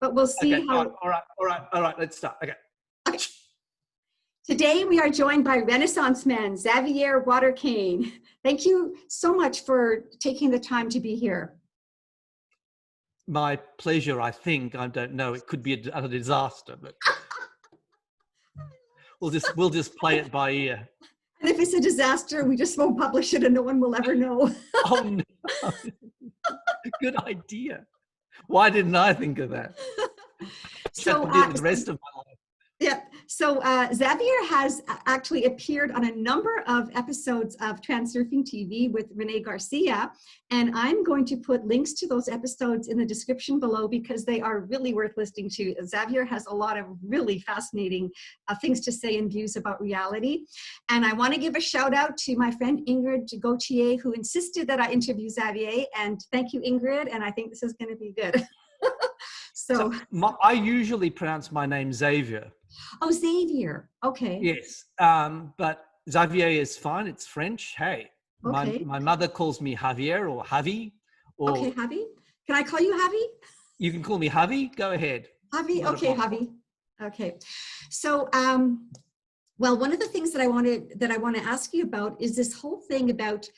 but we'll see Okay, how. all right, let's start. Okay. Okay. Today, we are joined by Renaissance Man Xavier Waterkeyn. Thank you so much for taking the time to be here. My pleasure, I think. I don't know. It could be a disaster, but we'll just play it by ear. And if it's a disaster, we just won't publish it and no one will ever know. Oh, no. Good idea. Why didn't I think of that? So, the rest of my life. Yeah. So Xavier has actually appeared on a number of episodes of Transurfing TV with Renee Garcia, and I'm going to put links to those episodes in the description below because they are really worth listening to. Xavier has a lot of really fascinating things to say and views about reality. And I want to give a shout out to my friend Ingrid Gauthier, who insisted that I interview Xavier. And thank you, Ingrid. And I think this is going to be good. So I usually pronounce my name Xavier. Oh, Xavier. Okay. Yes, but Xavier is fine. It's French. Hey, Okay. my mother calls me Javier or Javi. Or okay, Javi. Can I call you Javi? You can call me Javi. Go ahead. Javi. Okay, Javi. Okay. So, well, one of the things that I want to ask you about is this whole thing about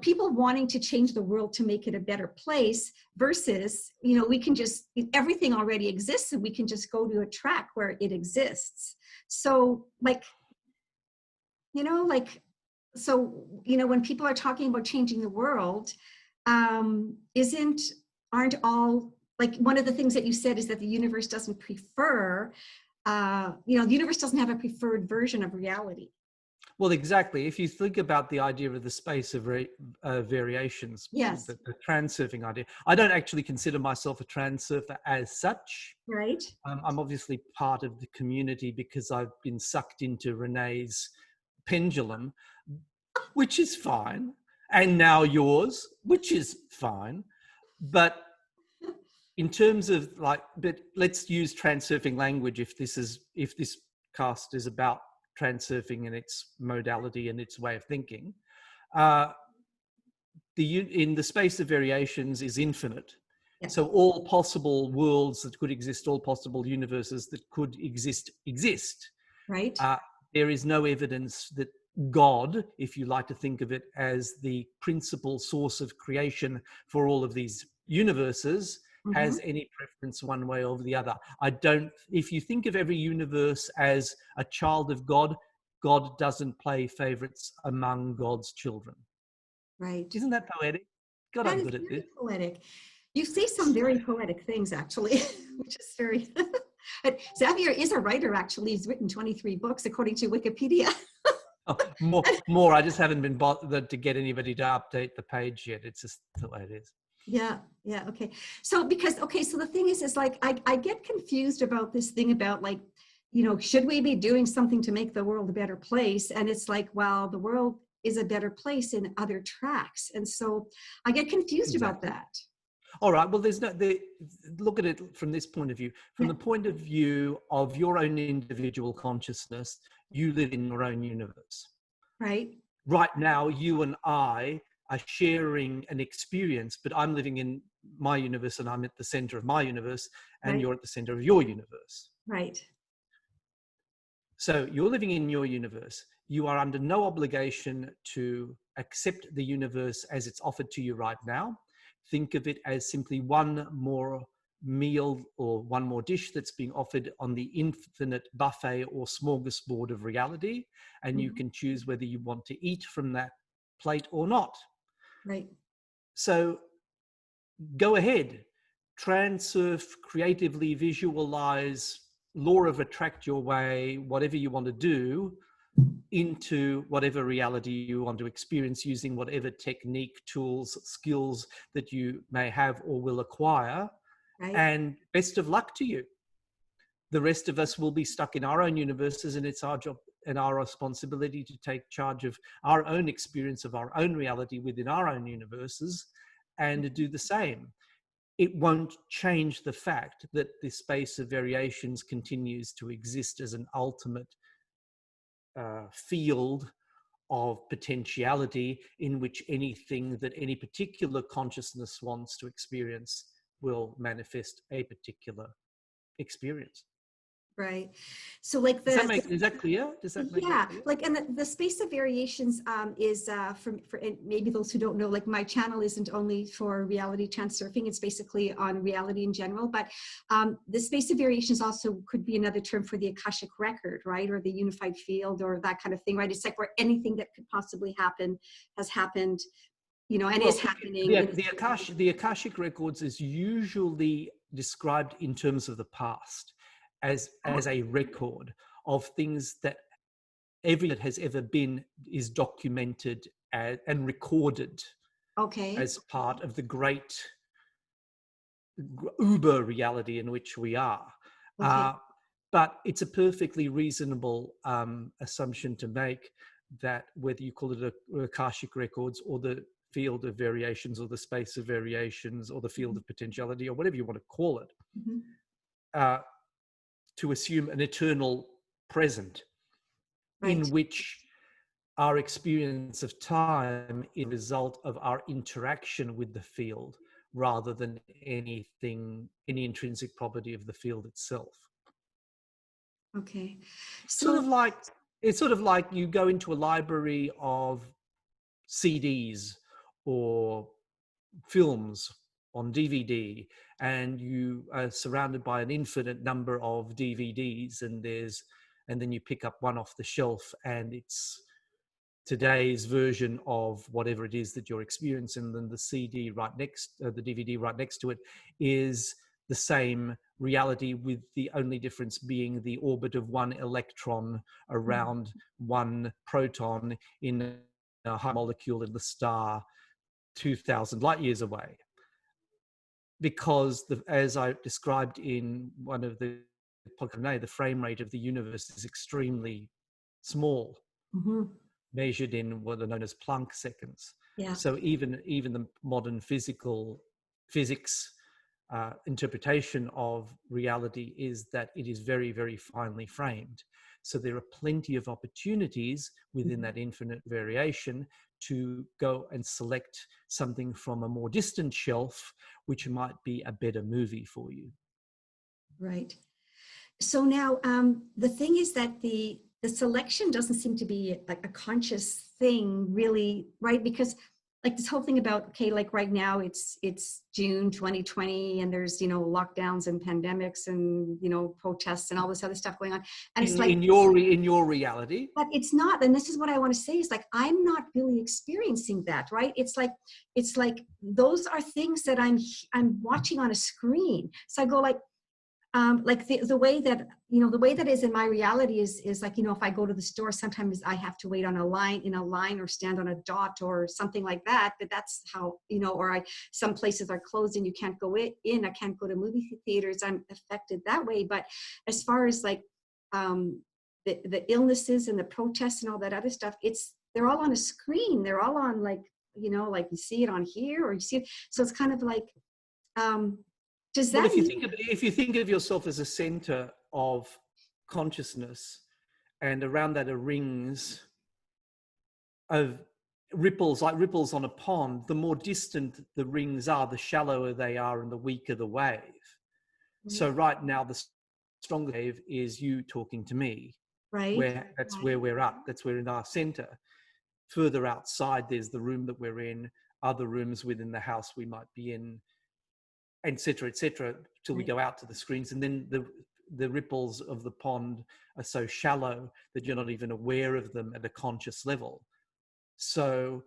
people wanting to change the world to make it a better place versus, we can just, everything already exists and we can just go to a track where it exists. So when people are talking about changing the world, aren't all, like one of the things that you said is that the universe doesn't prefer, the universe doesn't have a preferred version of reality. Well, exactly. If you think about the idea of the space of variations, yes, the transurfing idea, I don't actually consider myself a transurfer as such. Right. I'm obviously part of the community because I've been sucked into Renee's pendulum, which is fine, and now yours, which is fine. But in terms of but let's use transurfing language if this cast is about transurfing and its modality and its way of thinking. In the space of variations is infinite. Yeah. So all possible worlds that could exist, all possible universes that could exist. Right. There is no evidence that God, if you like to think of it as the principal source of creation for all of these universes, has any preference one way or the other. If you think of every universe as a child of God, God doesn't play favorites among God's children. Right. Isn't that poetic? God, I'm good at this. Poetic. You say some very poetic things, actually, which is very... But Xavier is a writer, actually. He's written 23 books, according to Wikipedia. More. I just haven't been bothered to get anybody to update the page yet. It's just the way it is. Yeah. Okay. So the thing is like, I get confused about this thing about like, should we be doing something to make the world a better place? And it's like, well, the world is a better place in other tracks. And so I get confused about that. All right. Well, look at it from this point of view. From the point of view of your own individual consciousness, you live in your own universe. Right. Right now, you and I are sharing an experience, but I'm living in my universe and I'm at the center of my universe and you're at the center of your universe. Right. So you're living in your universe. You are under no obligation to accept the universe as it's offered to you right now. Think of it as simply one more meal or one more dish that's being offered on the infinite buffet or smorgasbord of reality. And you can choose whether you want to eat from that plate or not. Right. So go ahead, transurf, creatively visualize, law of attract your way, whatever you want to do into whatever reality you want to experience using whatever technique, tools, skills that you may have or will acquire. Right. And best of luck to you. The rest of us will be stuck in our own universes, and it's our job and our responsibility to take charge of our own experience of our own reality within our own universes and to do the same. It won't change the fact that the space of variations continues to exist as an ultimate field of potentiality in which anything that any particular consciousness wants to experience will manifest a particular experience. Right. So like Is that clear? Does that make that clear? like, and the space of variations is for and maybe those who don't know, like my channel isn't only for reality transurfing, it's basically on reality in general, but the space of variations also could be another term for the Akashic record, right? Or the unified field or that kind of thing, right? It's like where anything that could possibly happen has happened, you know, and is happening. The Akashic records is usually described in terms of the past as a record of things that everything that has ever been is documented and recorded as part of the great uber reality in which we are. But it's a perfectly reasonable assumption to make that whether you call it a Akashic records or the field of variations or the space of variations or the field of potentiality or whatever you want to call it, to assume an eternal present in which our experience of time is a result of our interaction with the field rather than any intrinsic property of the field itself. So It's sort of like you go into a library of CDs or films on DVD, and you are surrounded by an infinite number of DVDs, and then you pick up one off the shelf, and it's today's version of whatever it is that you're experiencing. And then the DVD right next to it is the same reality, with the only difference being the orbit of one electron around one proton in a high molecule in the star 2,000 light years away. Because as I described in one of the podcasts, the frame rate of the universe is extremely small, measured in what are known as Planck seconds. So even the modern physics interpretation of reality is that it is very, very finely framed. So there are plenty of opportunities within that infinite variation to go and select something from a more distant shelf, which might be a better movie for you. Right. So now the thing is that the selection doesn't seem to be like a conscious thing, really, right? Because like this whole thing about, okay, like right now it's June 2020 and there's, you know, lockdowns and pandemics and, you know, protests and all this other stuff going on. And it's like, in your reality. But it's not, and this is what I want to say, is like, I'm not really experiencing that, right? It's like those are things that I'm watching on a screen. So I go like the way that, you know, the way that is in my reality is like, you know, if I go to the store, sometimes I have to wait in a line or stand on a dot or something like that. But that's how, you know, or some places are closed and you can't go in. I can't go to movie theaters. I'm affected that way. But as far as like the illnesses and the protests and all that other stuff, they're all on a screen. They're all on, like, you know, like you see it on here or you see it. So it's kind of like, does that if you think of yourself as a center of consciousness, and around that are rings of ripples, like ripples on a pond, the more distant the rings are, the shallower they are and the weaker the wave. So right now, the stronger wave is you talking to me. Right. That's where we're at. That's where in our center. Further outside, there's the room that we're in, other rooms within the house we might be in, et cetera, till we go out to the screens. And then the ripples of the pond are so shallow that you're not even aware of them at a conscious level. So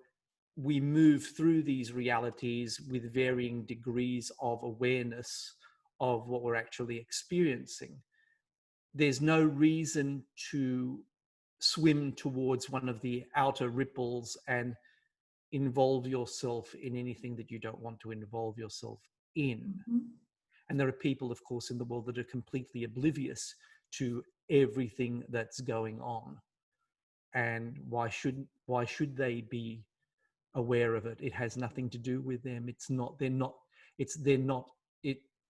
we move through these realities with varying degrees of awareness of what we're actually experiencing. There's no reason to swim towards one of the outer ripples and involve yourself in anything that you don't want to involve yourself in. And there are people, of course, in the world that are completely oblivious to everything that's going on. And why should they be aware of it? It has nothing to do with them.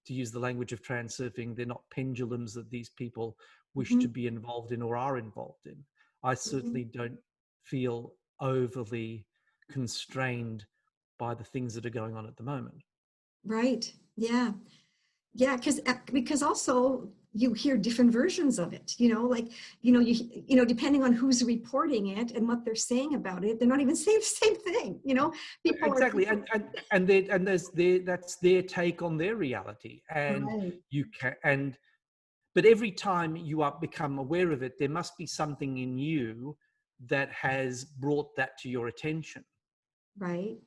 To use the language of transurfing, they're not pendulums that these people wish to be involved in or are involved in. I certainly don't feel overly constrained by the things that are going on at the moment. Right. Yeah. Yeah, because also you hear different versions of it, like, depending on who's reporting it and what they're saying about it, they're not even saying the same thing, people are Exactly, and that's their take on their reality, and right, you can but every time you become aware of it, there must be something in you that has brought that to your attention, right,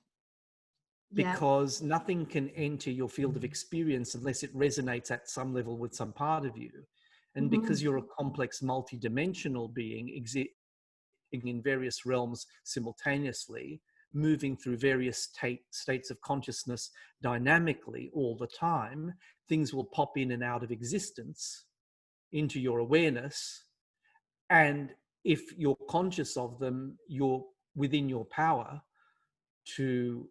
yeah, because nothing can enter your field of experience unless it resonates at some level with some part of you. And hmm, because you're a complex multidimensional being existing in various realms simultaneously, moving through various states of consciousness dynamically all the time, things will pop in and out of existence into your awareness. And if you're conscious of them, you're within your power to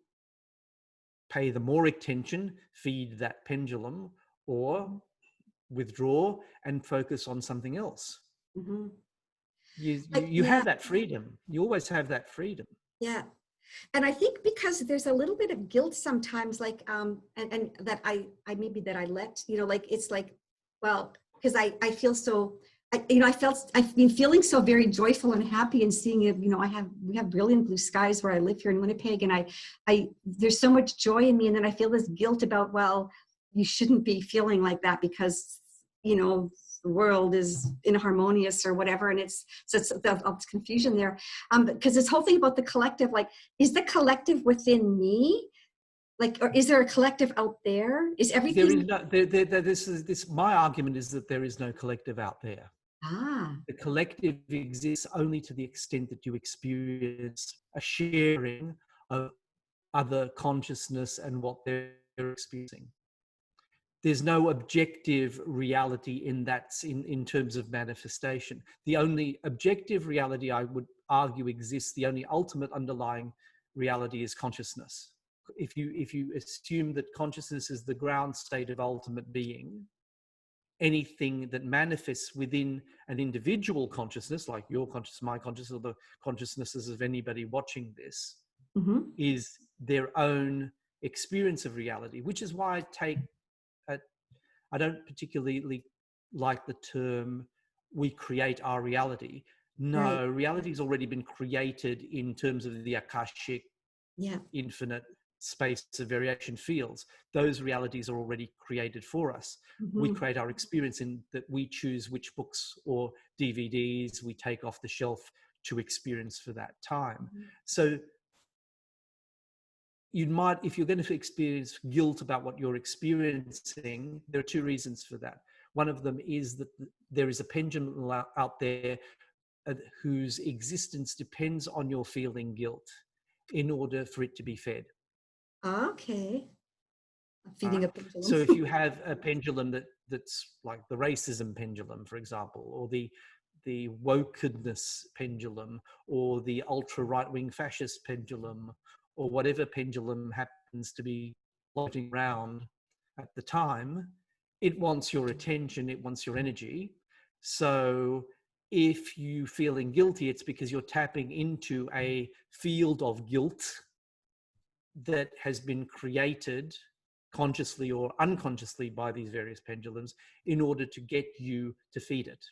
pay the more attention, feed that pendulum, or withdraw and focus on something else. hmm. You Yeah, have that freedom. You always have that freedom. yeah. And I think because there's a little bit of guilt sometimes, like, and that I maybe that I let, like, it's like, well, because I feel so, I've been feeling so very joyful and happy and seeing it, we have brilliant blue skies where I live here in Winnipeg, and there's so much joy in me. And then I feel this guilt about, well, you shouldn't be feeling like that because, the world is inharmonious or whatever. And it's confusion there. Because this whole thing about the collective, like, is the collective within me? Like, or is there a collective out there? Is There everything? is no, this, my argument is that there is no collective out there. Ah, The collective exists only to the extent that you experience a sharing of other consciousness and what they're experiencing. There's no objective reality in terms of manifestation. The only objective reality I would argue exists, the only ultimate underlying reality, is consciousness. If you assume that consciousness is the ground state of ultimate being, anything that manifests within an individual consciousness, like your consciousness, my consciousness, or the consciousnesses of anybody watching this, mm-hmm. is their own experience of reality, which is why I don't particularly like the term "we create our reality." Right. No, reality's already been created in terms of the Akashic Yeah. infinite space of variation fields. Those realities are already created for us. We Mm-hmm. create our experience in that we choose which books or DVDs we take off the shelf to experience for that time. So you might, if you're going to experience guilt about what you're experiencing, there are two reasons for that. One of them is that there is a pendulum out there whose existence depends on your feeling guilt in order for it to be fed. Okay. All Feeding right. a pendulum. So if you have a pendulum that's like the racism pendulum, for example, or the wokeness pendulum, or the ultra right-wing fascist pendulum, or whatever pendulum happens to be floating around at the time, it wants your attention, it wants your energy. So if you're feeling guilty, it's because you're tapping into a field of guilt that has been created consciously or unconsciously by these various pendulums in order to get you to feed it.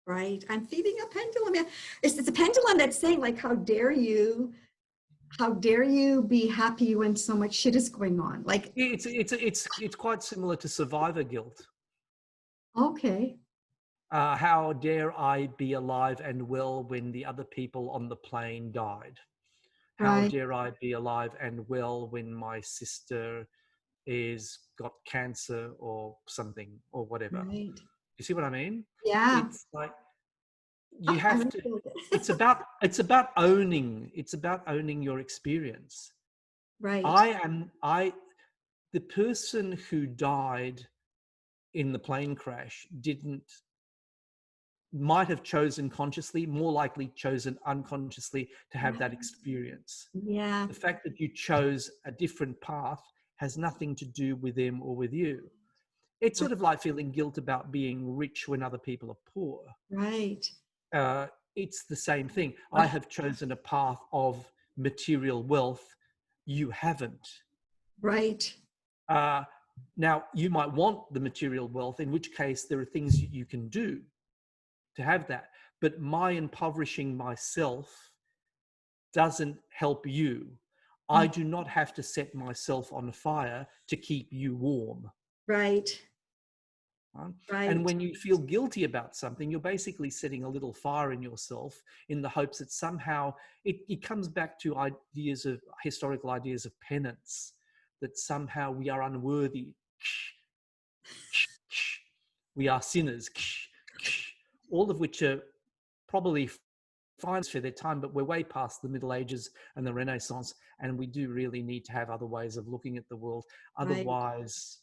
Right. I'm feeding a pendulum. Yeah. It's a pendulum that's saying, like, how dare you be happy when so much shit is going on? Like, It's quite similar to survivor guilt. okay. How dare I be alive and well when the other people on the plane died? How Right. dare I be alive and well when my sister is got cancer or something or whatever? Right. You see what I mean? Yeah. It's like you Oh, I have really to, feel it. it's about owning your experience. Right. I the person who died in the plane crash didn't might have chosen consciously, more likely chosen unconsciously to have that experience. Yeah. The fact that you chose a different path has nothing to do with them or with you. It's sort of like feeling guilt about being rich when other people are poor. Right. uh, it's the same thing. I Right. have chosen a path of material wealth. You haven't. Right. Now, you might want the material wealth, in which case there are things you can do to have that. But my impoverishing myself doesn't help you. I do not have to set myself on fire to keep you warm. Right. Right? Right. And when you feel guilty about something, you're basically setting a little fire in yourself in the hopes that somehow it comes back to ideas of historical ideas of penance, that somehow we are unworthy. We are sinners, all of which are probably fine for their time, but we're way past the Middle Ages and the Renaissance, and we do really need to have other ways of looking at the world. Otherwise,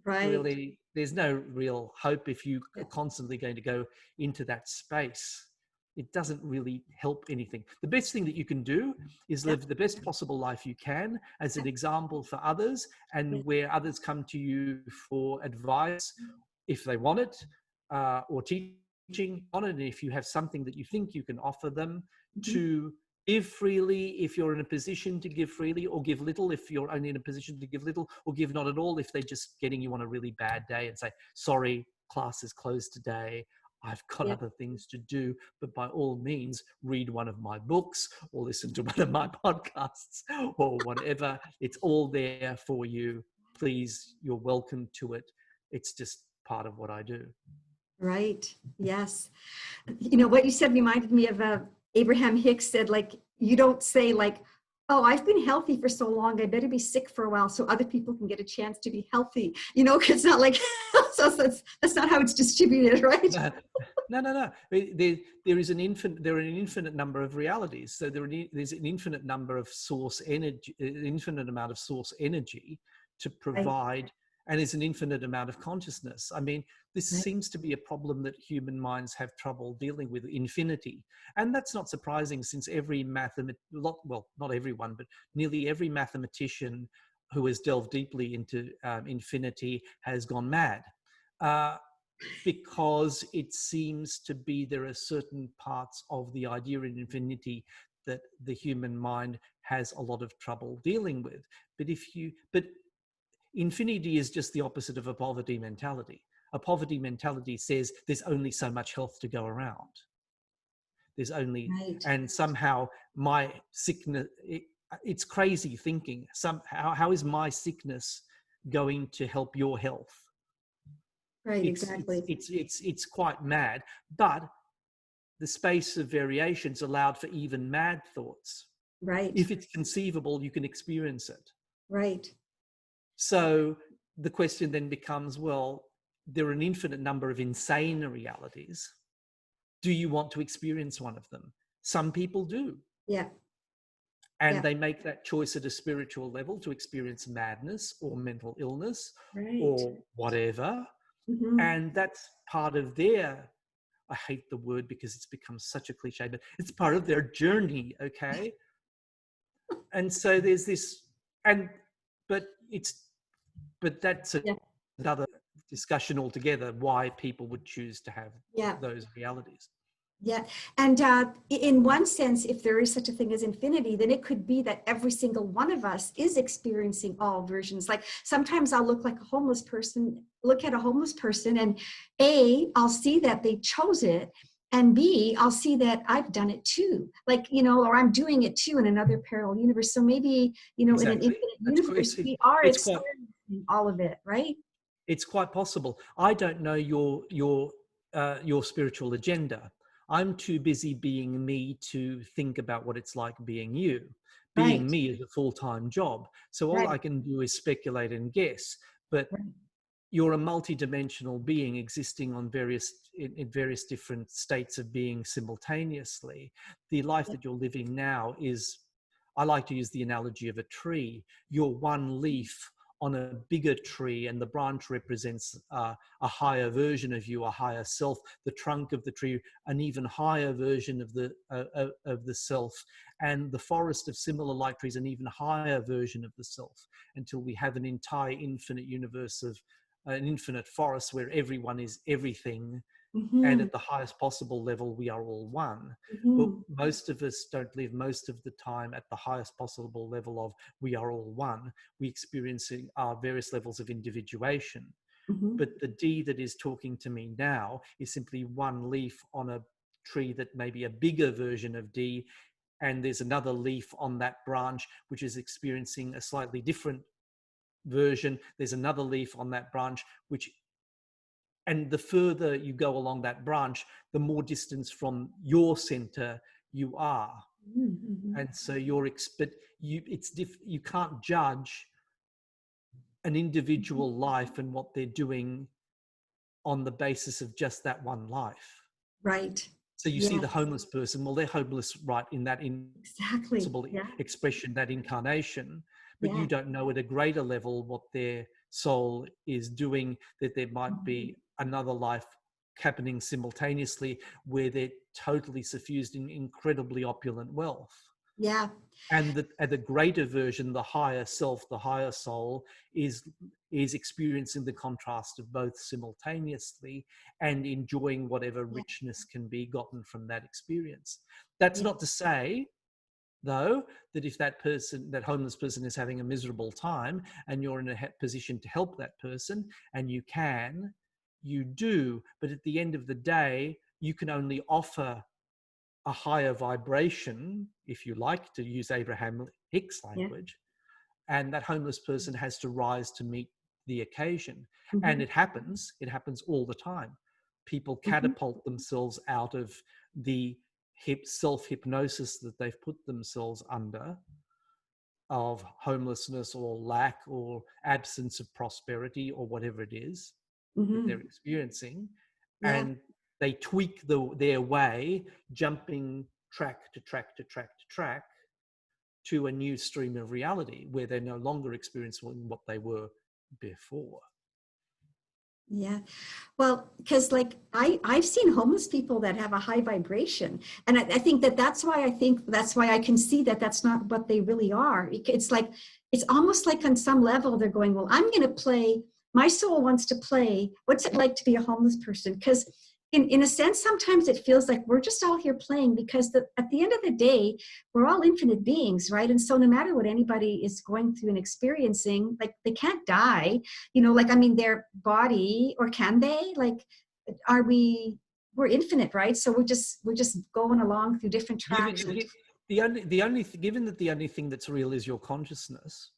really, there's no real hope if you are constantly going to go into that space. It doesn't really help anything. The best thing that you can do is live the best possible life you can as an example for others, and where others come to you for advice, if they want it, or teaching on it, and if you have something that you think you can offer them, to give freely if you're in a position to give freely, or give little if you're only in a position to give little, or give not at all if they're just getting you on a really bad day and say, sorry, class is closed today, I've got other things to do. But by all means, read one of my books or listen to one of my podcasts or whatever. It's all there for you. Please, you're welcome to it. It's just part of what I do. Right. Yes. You know, what you said reminded me of Abraham Hicks said, like, you don't say like, oh, I've been healthy for so long, I better be sick for a while so other people can get a chance to be healthy. You know, it's not like, so that's not how it's distributed, right? No. There are an infinite number of realities. So there's an infinite number of source energy, an infinite amount of source energy to provide, and there's an infinite amount of consciousness. I mean, this seems to be a problem that human minds have trouble dealing with, infinity. And that's not surprising, since every well, not everyone, but nearly every mathematician who has delved deeply into infinity has gone mad. Because it seems to be there are certain parts of the idea in infinity that the human mind has a lot of trouble dealing with. But infinity is just the opposite of a poverty mentality. A poverty mentality says there's only so much health to go around. There's only, and somehow my sickness, it's crazy thinking. How is my sickness going to help your health? Right, exactly. It's quite mad, but the space of variations allowed for even mad thoughts. Right. If it's conceivable, you can experience it. Right. So the question then becomes, well, there are an infinite number of insane realities. Do you want to experience one of them? Some people do. Yeah. And they make that choice at a spiritual level to experience madness or mental illness or whatever. And that's part of their, I hate the word because it's become such a cliche, but it's part of their journey, okay? And so there's this, but that's another discussion altogether, why people would choose to have those realities. Yeah. And in one sense, if there is such a thing as infinity, then it could be that every single one of us is experiencing all versions. Like sometimes I'll look at a homeless person, and A, I'll see that they chose it. And B, I'll see that I've done it too. Like, you know, or I'm doing it too in another parallel universe. So maybe, you know, in an infinite universe, we are experiencing all of it, right? It's quite possible. I don't know your spiritual agenda. I'm too busy being me to think about what it's like being you. Being me is a full-time job. So all I can do is speculate and guess. But you're a multidimensional being existing on in various different states of being simultaneously. The life that you're living now is, I like to use the analogy of a tree. You're one leaf on a bigger tree, and the branch represents a higher version of you, a higher self. The trunk of the tree, an even higher version of the self, and the forest of similar like trees, an even higher version of the self, until we have an entire infinite universe of an infinite forest where everyone is everything, And Mhm. at the highest possible level, we are all one. But Mhm. most of us don't live most of the time at the highest possible level of we are all one. We experiencing our various levels of individuation. Mhm. But the Dee that is talking to me now is simply one leaf on a tree that may be a bigger version of Dee, and there's another leaf on that branch which is experiencing a slightly different version. There's another leaf on that branch which, and the further you go along that branch, the more distance from your center you are. Mhm. And so but you can't judge an Mhm. individual life and what they're doing on the basis of just that one life. Right. So you see the Yes, homeless person, well, they're homeless right in that exactly. possible Yeah. expression, that incarnation, but you Yeah. don't know at a greater level what their soul is doing, that there might Mhm. be another life happening simultaneously where they're totally suffused in incredibly opulent wealth. Yeah. And the greater version, the higher self, the higher soul, is experiencing the contrast of both simultaneously and enjoying whatever Yeah. richness can be gotten from that experience. That's Yeah. not to say, though, that if that homeless person is having a miserable time and you're in a position to help that person, and you do, but at the end of the day, you can only offer a higher vibration, if you like to use Abraham Hicks Yeah. language, and that homeless person has to rise to meet the occasion. And Mhm. it happens all the time. People Mhm. catapult themselves out of the self-hypnosis that they've put themselves under, of homelessness or lack or absence of prosperity or whatever it is that they're Mhm. experiencing, Yeah. and they tweak their way, jumping track to track to track to track to a new stream of reality where they're no longer experiencing what they were before. Yeah. Well, because like I've seen homeless people that have a high vibration, and I think that's why I can see that that's not what they really are. It's like it's almost like on some level they're going, well, I'm going to play. My soul wants to play. What's it like to be a homeless person? Because in a sense, sometimes it feels like we're just all here playing because at the end of the day, we're all infinite beings, right? And so no matter what anybody is going through and experiencing, like they can't die, like, I mean, their body, or can they, like, are we're infinite, right? So we're just going along through different tracks. Given given that the only thing that's real is your consciousness,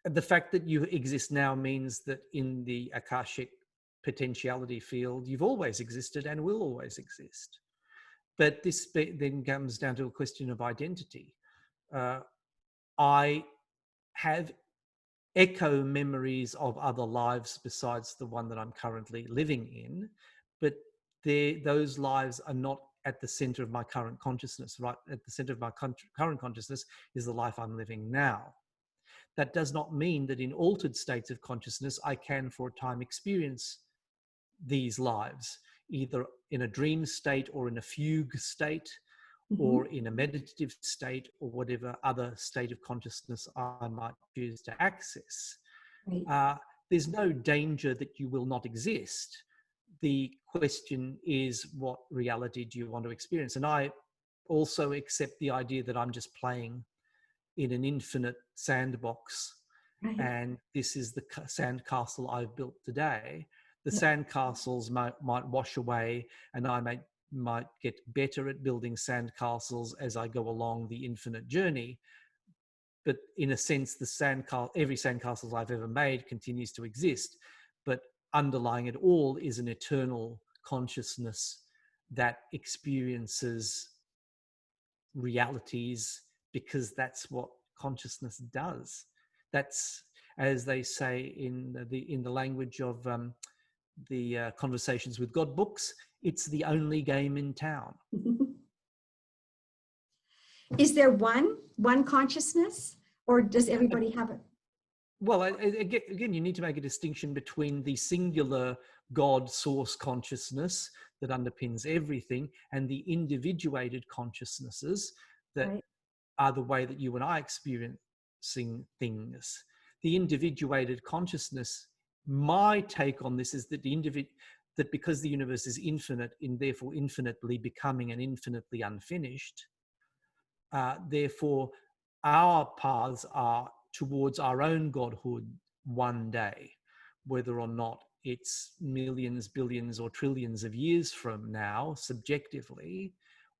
the fact that you exist now means that in the Akashic potentiality field, you've always existed and will always exist. But this then comes down to a question of identity. Uh, I have echo memories of other lives besides the one that I'm currently living in, but those lives are not at the center of my current consciousness. Right at the center of my current consciousness is the life I'm living now. That does not mean that in altered states of consciousness, I can for a time experience these lives, either in a dream state or in a fugue state Mm-hmm. or in a meditative state or whatever other state of consciousness I might choose to access. Right. Uh, there's no danger that you will not exist. The question is, what reality do you want to experience? And I also accept the idea that I'm just playing in an infinite sandbox, Right. and this is the sandcastle I've built today. The Yeah. sandcastles might wash away, and I might get better at building sandcastles as I go along the infinite journey. But in a sense, every sandcastle I've ever made continues to exist. But underlying it all is an eternal consciousness that experiences realities, because that's what consciousness does. That's, as they say in the language of the Conversations with God books, it's the only game in town. Is there one consciousness, or does everybody have it? Well, again, you need to make a distinction between the singular God source consciousness that underpins everything and the individuated consciousnesses that Right. are the way that you and I experiencing things. The individuated consciousness, my take on this is that that because the universe is infinite, and therefore infinitely becoming and infinitely unfinished, therefore our paths are towards our own godhood one day, whether or not it's millions, billions, or trillions of years from now. Subjectively,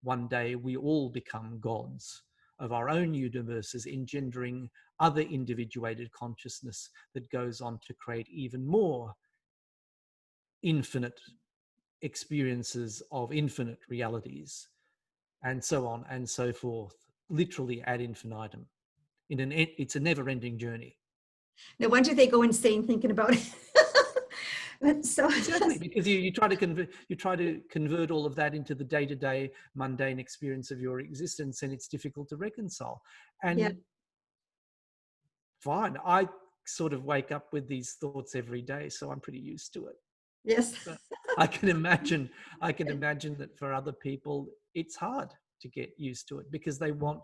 one day we all become gods of our own universes, engendering other individuated consciousness that goes on to create even more infinite experiences of infinite realities, and so on and so forth, literally ad infinitum. It's a never-ending journey. No wonder they go insane thinking about it. So Exactly, because you try to convert all of that into the day-to-day mundane experience of your existence, and it's difficult to reconcile. And yeah. fine, I sort of wake up with these thoughts every day, so I'm pretty used to it. Yes. But I can imagine that for other people it's hard to get used to it, because they want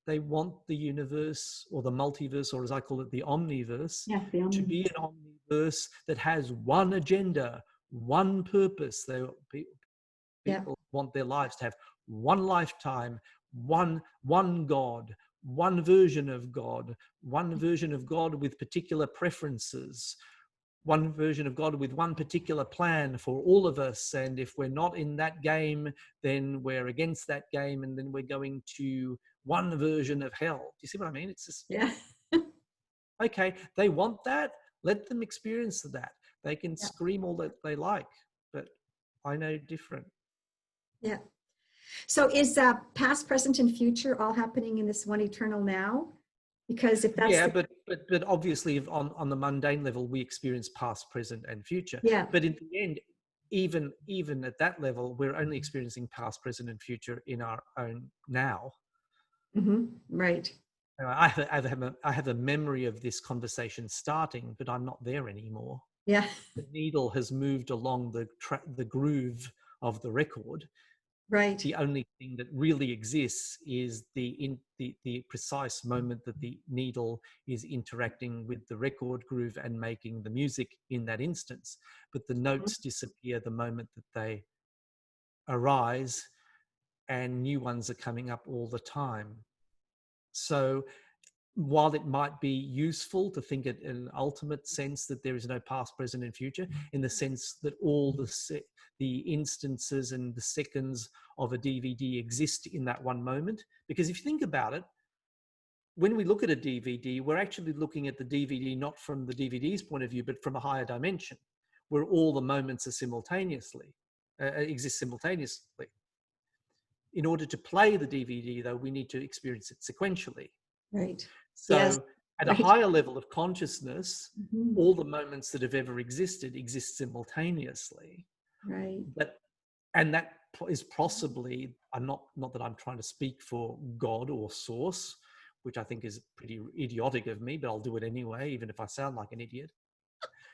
the universe, or the multiverse, or as I call it, the omniverse, Yeah, to be an omniverse that has one agenda, one purpose. People want their lives to have one lifetime, one God, one version of God with particular preferences, one version of God with one particular plan for all of us. And if we're not in that game, then we're against that game, and then we're going to one version of hell. Do you see what I mean? It's just, yeah. okay, they want that, let them experience that. They can scream all that they like, but I know different. Yeah. So is past, present, and future all happening in this one eternal now? Because if that's but obviously on the mundane level, we experience past, present, and future. yeah. But in the end, even at that level, we're only experiencing past, present, and future in our own now. Mm-hmm. Right. I have a memory of this conversation starting, but I'm not there anymore. Yeah. The needle has moved along the groove of the record. Right. The only thing that really exists is the precise moment that the needle is interacting with the record groove and making the music in that instance. But the notes disappear the moment that they arise, and new ones are coming up all the time. So while it might be useful to think it in an ultimate sense that there is no past, present, and future, in the sense that all the instances and the seconds of a DVD exist in that one moment. Because if you think about it, when we look at a DVD, we're actually looking at the DVD not from the DVD's point of view, but from a higher dimension, where all the moments are exist simultaneously. In order to play the DVD, though, we need to experience it sequentially. Right. So yes. at a higher level of consciousness, Mm-hmm. all the moments that have ever existed exist simultaneously. Right. And that is possibly, not that I'm trying to speak for God or Source, which I think is pretty idiotic of me, but I'll do it anyway, even if I sound like an idiot.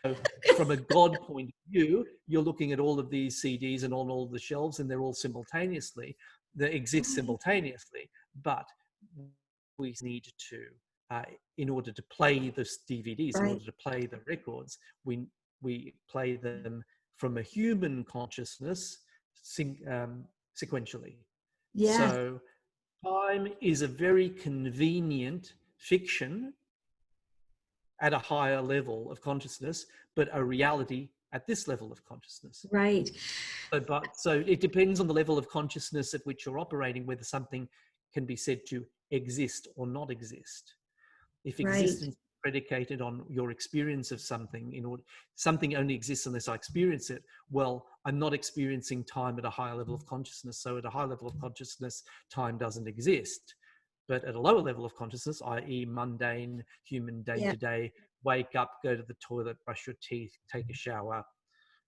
So from a God point of view, you're looking at all of these CDs and on all the shelves, and they're all simultaneously, they exist simultaneously, but we need to, in order to play the DVDs, in order to play the records, we play them from a human consciousness sequentially. Yeah. So time is a very convenient fiction at a higher level of consciousness, but a reality at this level of consciousness. Right. So it depends on the level of consciousness at which you're operating, whether something can be said to exist or not exist. If existence is predicated on your experience of something, something only exists unless I experience it, well, I'm not experiencing time at a higher level of consciousness. So at a high level of consciousness, time doesn't exist. But at a lower level of consciousness, i.e. mundane, human day-to-day, wake up, go to the toilet, brush your teeth, take a shower,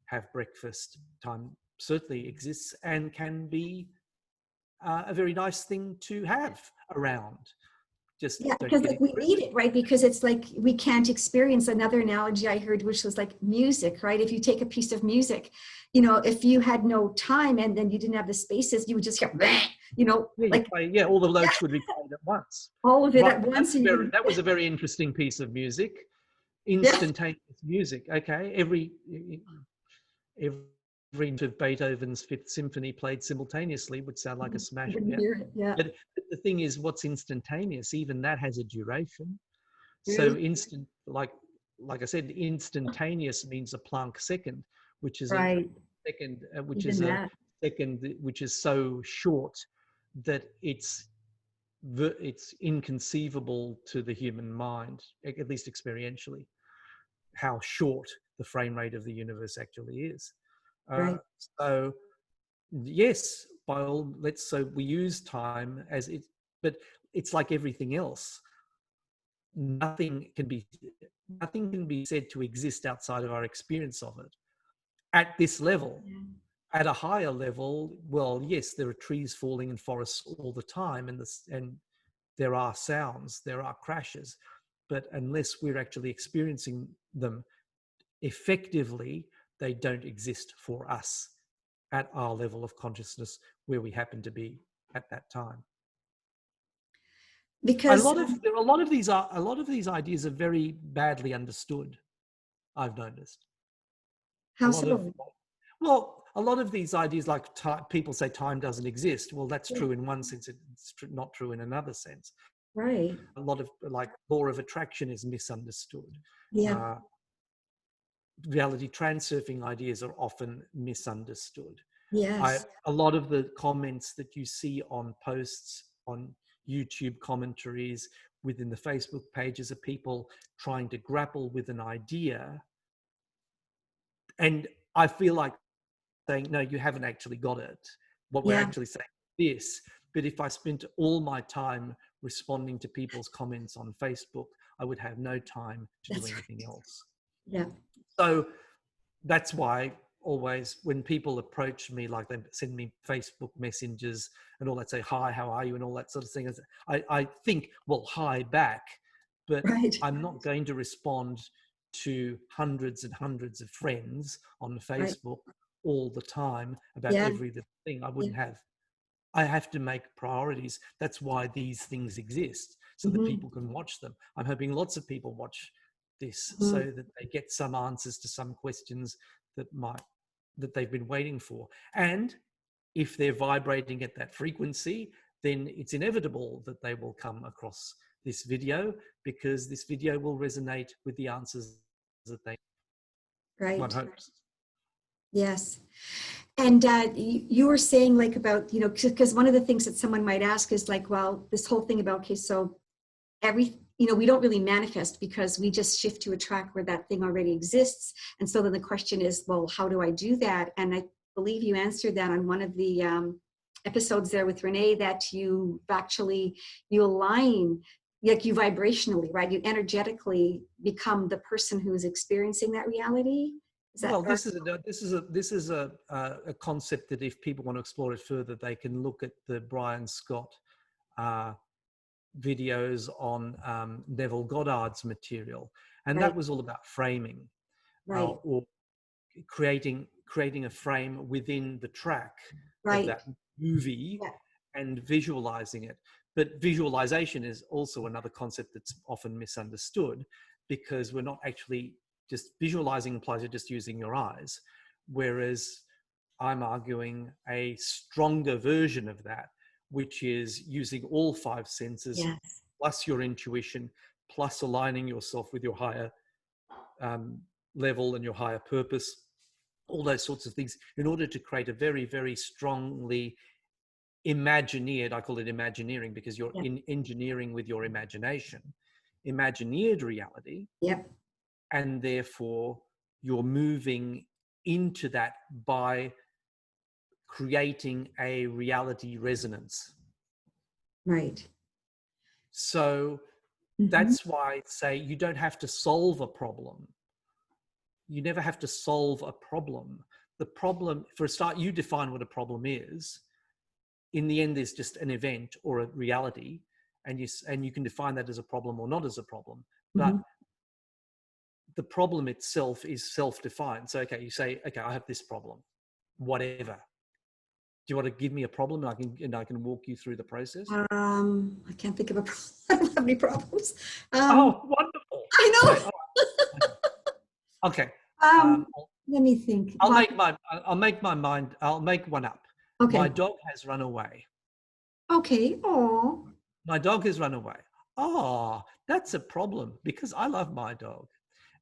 have breakfast, time certainly exists and can be a very nice thing to have around. Just because like we need it, right? Because it's like we can't experience. Another analogy I heard, which was like music, right? If you take a piece of music, if you had no time and then you didn't have the spaces, you would just get, all the notes would be played at once. All of it at once. That was a very interesting piece of music, instantaneous music. Okay, every every note of Beethoven's Fifth Symphony played simultaneously would sound like a smash. You can hear it, yeah. But the thing is, what's instantaneous, even that has a duration. So Really? instant, like I said, instantaneous means a Planck second, which is a Right. second, Even that. which is so short that it's inconceivable to the human mind, at least experientially, how short the frame rate of the universe actually is. Right. So yes, so we use time as it, but it's like everything else. Nothing can be said to exist outside of our experience of it at this level. Yeah. At a higher level, well, yes, there are trees falling in forests all the time, and there are sounds, there are crashes, but unless we're actually experiencing them effectively, they don't exist for us at our level of consciousness where we happen to be at that time. Because a lot of these ideas are very badly understood. I've noticed how so? a lot of these ideas, like people say time doesn't exist. Well, that's true in one sense. It's not true in another sense. Right. A lot of like law of attraction is misunderstood. Yeah. Reality transurfing ideas are often misunderstood. Yes. A lot of the comments that you see on posts, on YouTube commentaries, within the Facebook pages of people trying to grapple with an idea. And I feel like saying, no, you haven't actually got it. What we're Yeah. actually saying is this. But if I spent all my time responding to people's comments on Facebook, I would have no time to do anything else. Yeah. So that's why always when people approach me, like they send me Facebook messages and all that, say, hi, how are you? And all that sort of thing. I think, well, hi back, but Right. I'm not going to respond to hundreds and hundreds of friends on Facebook all the time about Yeah. every little thing. I wouldn't have. I have to make priorities. That's why these things exist, so that people can watch them. I'm hoping lots of people watch this so that they get some answers to some questions that they've been waiting for. And if they're vibrating at that frequency, then it's inevitable that they will come across this video, because this video will resonate with the answers that they one hopes. Yes. And you were saying, like, about, because one of the things that someone might ask is like, well, this whole thing about, okay, so we don't really manifest because we just shift to a track where that thing already exists. And so then the question is, well, how do I do that? And I believe you answered that on one of the episodes there with Renee, that you align, like you vibrationally, right? You energetically become the person who is experiencing that reality. Well, this is a concept that if people want to explore it further, they can look at the Brian Scott videos on Neville Goddard's material, and that was all about framing, or creating a frame within the track of that movie and visualizing it. But visualization is also another concept that's often misunderstood, because we're not actually just visualizing implies you're just using your eyes, whereas I'm arguing a stronger version of that, which is using all five senses, plus your intuition, plus aligning yourself with your higher level and your higher purpose, all those sorts of things, in order to create a very, very strongly Imagineered, I call it Imagineering, because you're in engineering with your imagination, Imagineered reality. And therefore you're moving into that by creating a reality resonance. So that's why I say you don't have to solve a problem. You never have to solve a problem. The problem, for a start, you define what a problem is. In the end, there's just an event or a reality, and you can define that as a problem or not as a problem. But the problem itself is self-defined. So, okay, you say, okay, I have this problem, whatever. Do you want to give me a problem, and I can walk you through the process? I can't think of a problem. I don't have any problems. Oh, wonderful. I know. Okay. Um, I'll, let me think. I'll Well, make my, I'll make my mind, I'll make one up. My okay. dog has run away. Okay. Oh, My dog has run away. Oh, that's a problem because I love my dog.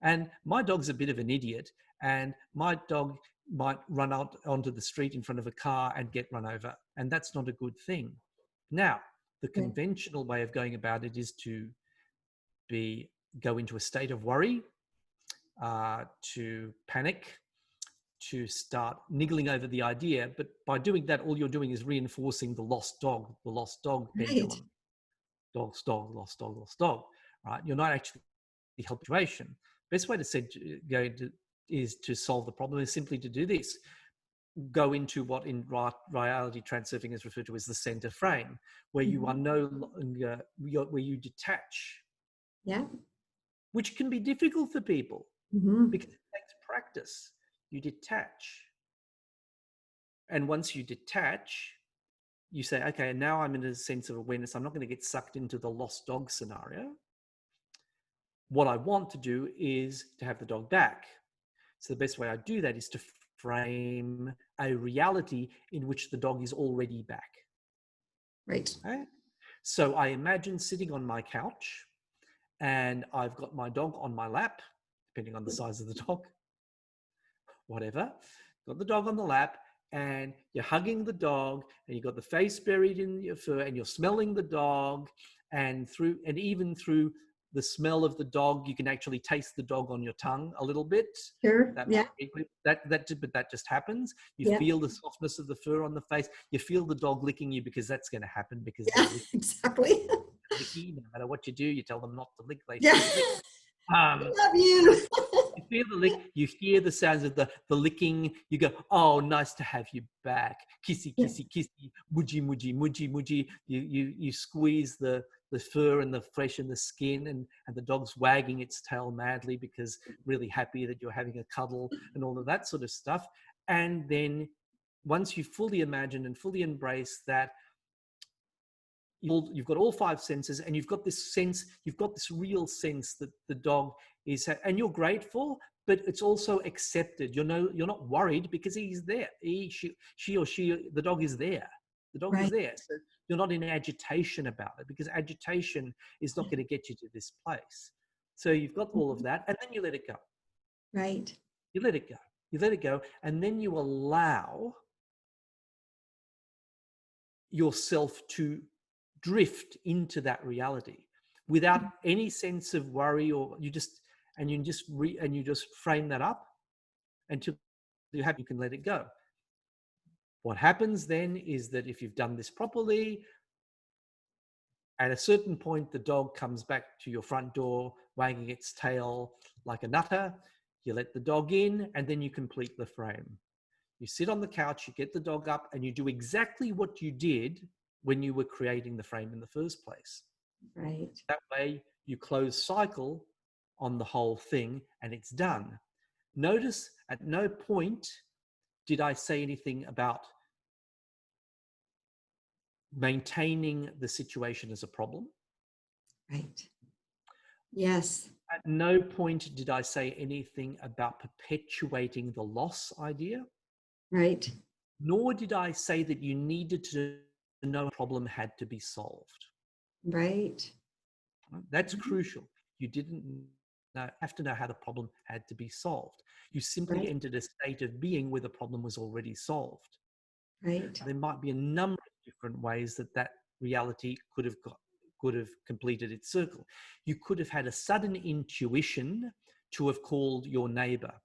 And my dog's a bit of an idiot. And my dog might run out onto the street in front of a car and get run over. And that's not a good thing. Now, the right. conventional way of going about it is to go into a state of worry, to panic, to start niggling over the idea. But by doing that, all you're doing is reinforcing the lost dog Right. pendulum. Dog's dog, lost dog, lost dog, right? You're not actually helping the situation. Best way is to solve the problem is simply to do this. Go into what in reality transurfing is referred to as the center frame, where you are no longer, where you detach, Yeah. which can be difficult for people Mm-hmm. because it takes practice. You detach. And once you detach, you say, okay, now I'm in a sense of awareness. I'm not going to get sucked into the lost dog scenario. What I want to do is to have the dog back. So the best way I do that is to frame a reality in which the dog is already back. Right. Okay? So I imagine sitting on my couch and I've got my dog on my lap, depending on the size of the dog, whatever. Got the dog on the lap and you're hugging the dog and you've got the face buried in your fur and you're smelling the dog, and even through the smell of the dog, you can actually taste the dog on your tongue a little bit. Sure. That Yeah. but that just happens. You Yeah. feel the softness of the fur on the face. You feel the dog licking you because that's going to happen because Yeah. they're Exactly. licky. No matter what you do, you tell them not to lick. They Yeah. still lick. I love you. You feel the lick, you hear the sounds of the licking, you go, oh, nice to have you back. Kissy, Yeah. kissy, kissy, mudgy, mudgy, mudgy, mudgy. You squeeze the fur and the flesh and the skin, and the dog's wagging its tail madly because really happy that you're having a cuddle and all of that sort of stuff. And then once you fully imagine and fully embrace that, you've got all five senses, and you've got this real sense that the dog is, and you're grateful, but it's also accepted. You're not worried because he's there. She or she, the dog is there. The dog is Right. there. So you're not in agitation about it, because agitation is not going to get you to this place. So you've got all of that, and then you let it go. Right. You let it go. You let it go, and then you allow yourself to drift into that reality without any sense of worry, or you just frame that up until you can let it go. What happens then is that if you've done this properly, at a certain point the dog comes back to your front door wagging its tail like a nutter. You let the dog in, and then you complete the frame. You sit on the couch, you get the dog up, and you do exactly what you did when you were creating the frame in the first place. Right. That way you close cycle on the whole thing and it's done. Notice at no point did I say anything about maintaining the situation as a problem. Right. Yes. At no point did I say anything about perpetuating the loss idea. Right. Nor did I say that you needed to know a problem had to be solved. Right. That's crucial. You didn't have to know how the problem had to be solved. You simply Right. entered a state of being where the problem was already solved. Right. There might be a number of different ways that reality could have completed its circle. You could have had a sudden intuition to have called your neighbor.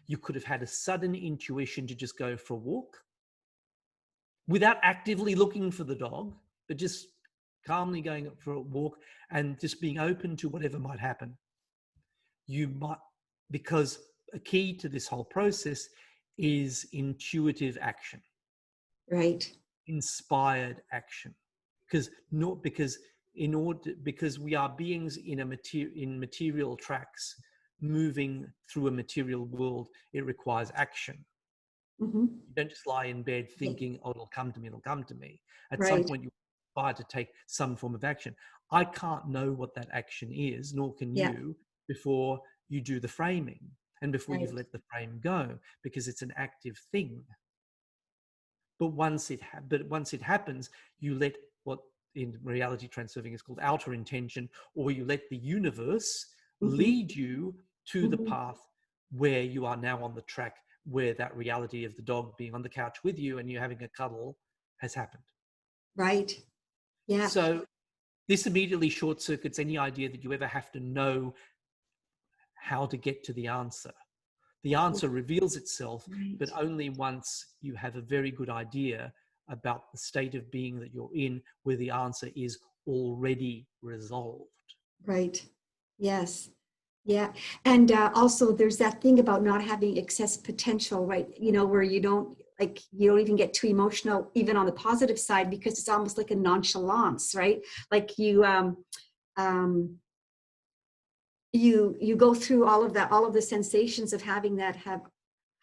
You could have had a sudden intuition to just go for a walk without actively looking for the dog, but just calmly going for a walk and just being open to whatever might happen. You might, because a key to this whole process is intuitive action, Right. inspired action. Because we are beings in material tracks moving through a material world, it requires action. Mm-hmm. You don't just lie in bed thinking, oh, it'll come to me, it'll come to me. At some Right. point, you require to take some form of action. I can't know what that action is, nor can Yeah. you, before you do the framing and before you've Right. let the frame go, because it's an active thing. But once it happens, you let what in reality transurfing is called outer intention, or you let the universe Mm-hmm. lead you to the Mm-hmm. path where you are now on the track, where that reality of the dog being on the couch with you and you having a cuddle has happened. Right. Yeah. So this immediately short circuits any idea that you ever have to know how to get to the answer. The answer reveals itself, Right. but only once you have a very good idea about the state of being that you're in, where the answer is already resolved. Right. Yes. Yeah. And also there's that thing about not having excess potential, right? You know, where you don't even get too emotional, even on the positive side, because it's almost like a nonchalance, right? Like um, you go through all of that, all of the sensations of having that have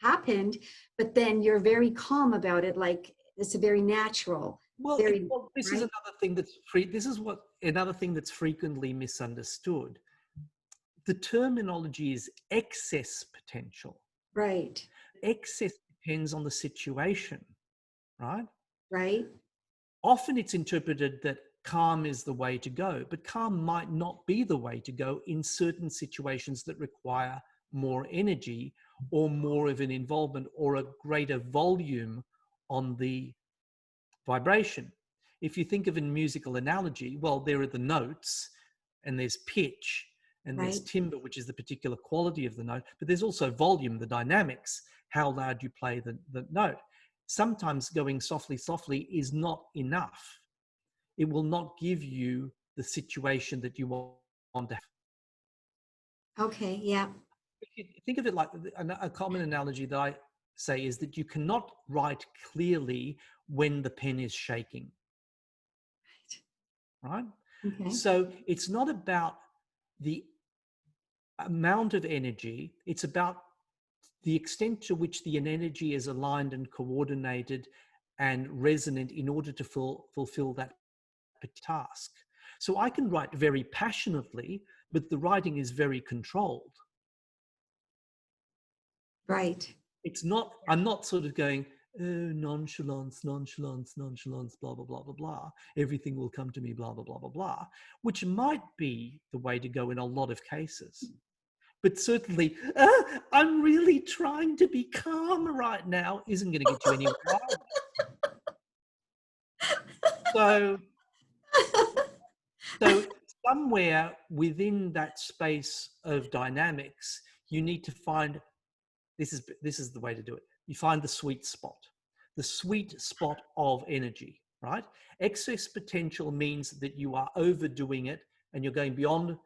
happened, but then you're very calm about it. Like it's a very natural, very, This is right? another thing that's free. This is another thing that's frequently misunderstood. The terminology is excess potential. Right. Excess depends on the situation, right? Right. Often it's interpreted that calm is the way to go, but calm might not be the way to go in certain situations that require more energy or more of an involvement or a greater volume on the vibration. If you think of a musical analogy, well, there are the notes and there's pitch and there's Right. timbre, which is the particular quality of the note, but there's also volume, the dynamics, how loud you play the note. Sometimes going softly, softly is not enough. It will not give you the situation that you want to have. Okay. Yeah. Think of it like a common analogy that I say is that you cannot write clearly when the pen is shaking, right? Okay. So it's not about the amount of energy, it's about the extent to which the energy is aligned and coordinated and resonant in order to fulfill that task. So I can write very passionately, but the writing is very controlled. Right. It's not, I'm not sort of going, oh, nonchalance, nonchalance, nonchalance, blah, blah, blah, blah, blah. Everything will come to me, blah, blah, blah, blah, blah, which might be the way to go in a lot of cases. But certainly, I'm really trying to be calm right now isn't going to get you anywhere. So, so somewhere within that space of dynamics, you need to find, this is the way to do it. You find the sweet spot of energy, right? Excess potential means that you are overdoing it and you're going beyond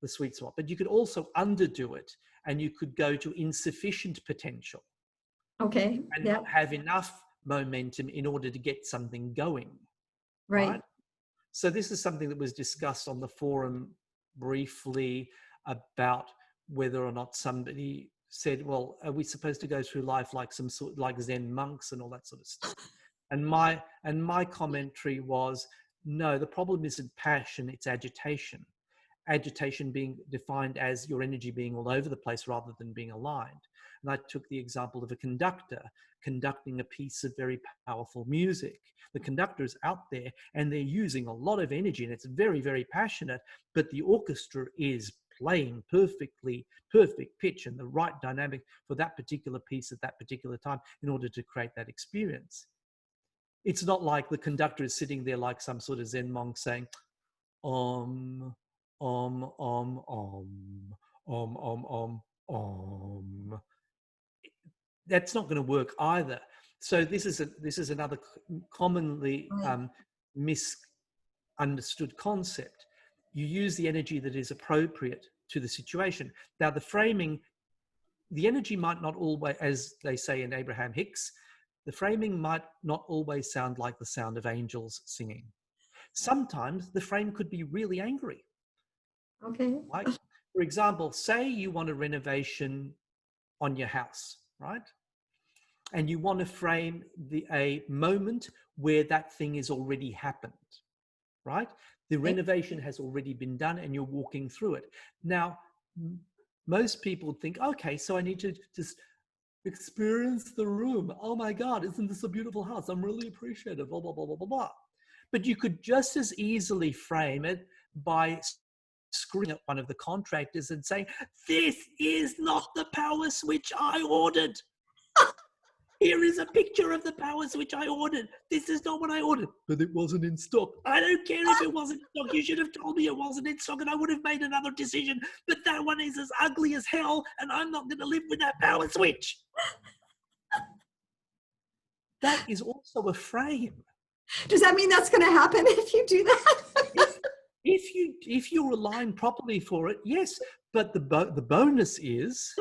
the sweet spot, but you could also underdo it and you could go to insufficient potential Okay. and Yeah. not have enough momentum in order to get something going, Right. right? So this is something that was discussed on the forum briefly about whether or not somebody said, well, are we supposed to go through life like some sort like Zen monks and all that sort of stuff? And my commentary was, no, the problem isn't passion, it's agitation. Agitation being defined as your energy being all over the place rather than being aligned. And I took the example of a conductor conducting a piece of very powerful music. The conductor is out there and they're using a lot of energy and it's very, very passionate, but the orchestra is playing perfect pitch and the right dynamic for that particular piece at that particular time in order to create that experience. It's not like the conductor is sitting there like some sort of Zen monk saying, om, om, om, om, om, om, om, om. That's not going to work either. So this is another commonly Right. misunderstood concept. You use the energy that is appropriate to the situation. Now, the framing, the energy might not always, as they say in Abraham Hicks, the framing might not always sound like the sound of angels singing. Sometimes the frame could be really angry. Okay. Right? For example, say you want a renovation on your house, right? And you want to frame a moment where that thing has already happened, right? The renovation has already been done and you're walking through it. Now, most people think, okay, so I need to just experience the room. Oh my God, isn't this a beautiful house? I'm really appreciative, blah, blah, blah, blah, blah, blah. But you could just as easily frame it by screwing at one of the contractors and saying, this is not the power switch I ordered. Here is a picture of the power switch I ordered. This is not what I ordered, but it wasn't in stock. I don't care if it wasn't in stock. You should have told me it wasn't in stock and I would have made another decision. But that one is as ugly as hell and I'm not going to live with that power switch. That is also a frame. Does that mean that's going to happen if you do that? If you're aligned properly for it, yes. But the bonus is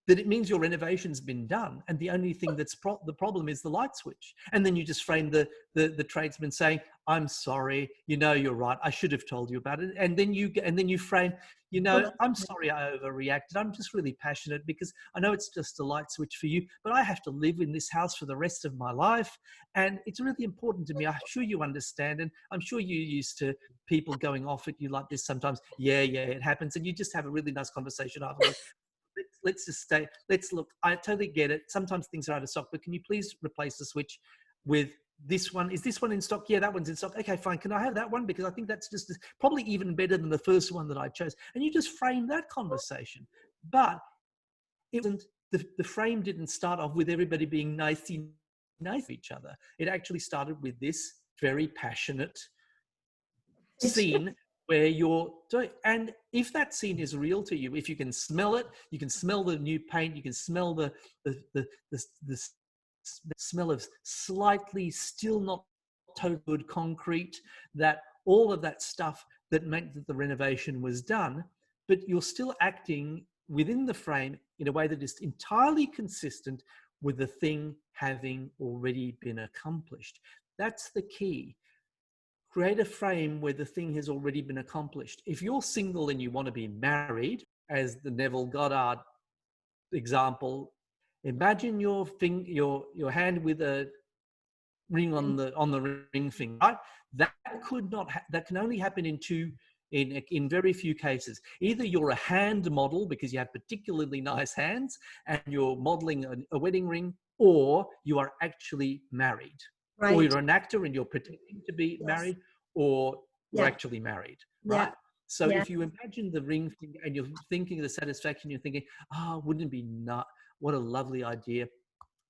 that it means your renovation's been done, and the only thing that's the problem is the light switch. And then you just frame the tradesman saying, "I'm sorry, you know, you're right. I should have told you about it." And then you frame, you know, "I'm sorry, I overreacted. I'm just really passionate because I know it's just a light switch for you, but I have to live in this house for the rest of my life, and it's really important to me. I'm sure you understand, and I'm sure you're used to people going off at you like this sometimes. Yeah, it happens." And you just have a really nice conversation afterwards. Let's just stay. Let's look. I totally get it. Sometimes things are out of stock, but can you please replace the switch with this one? Is this one in stock? Yeah, that one's in stock. Okay, fine. Can I have that one? Because I think that's just probably even better than the first one that I chose. And you just frame that conversation. But it wasn't, the frame didn't start off with everybody being nice to each other. It actually started with this very passionate scene where you're doing, and if that scene is real to you, if you can smell it, you can smell the new paint, you can smell the smell of slightly still not totally good concrete, that all of that stuff that meant that the renovation was done, but you're still acting within the frame in a way that is entirely consistent with the thing having already been accomplished. That's the key. Create a frame where the thing has already been accomplished. If you're single and you want to be married, as the Neville Goddard example, imagine your hand with a ring on the ring finger. Right? That can only happen in very few cases. Either you're a hand model because you have particularly nice hands and you're modeling a wedding ring, or you are actually married. Right. Or you're an actor and you're pretending to be married, or you're actually married, right? So if you imagine the ring thing and you're thinking of the satisfaction, you're thinking, wouldn't it be what a lovely idea.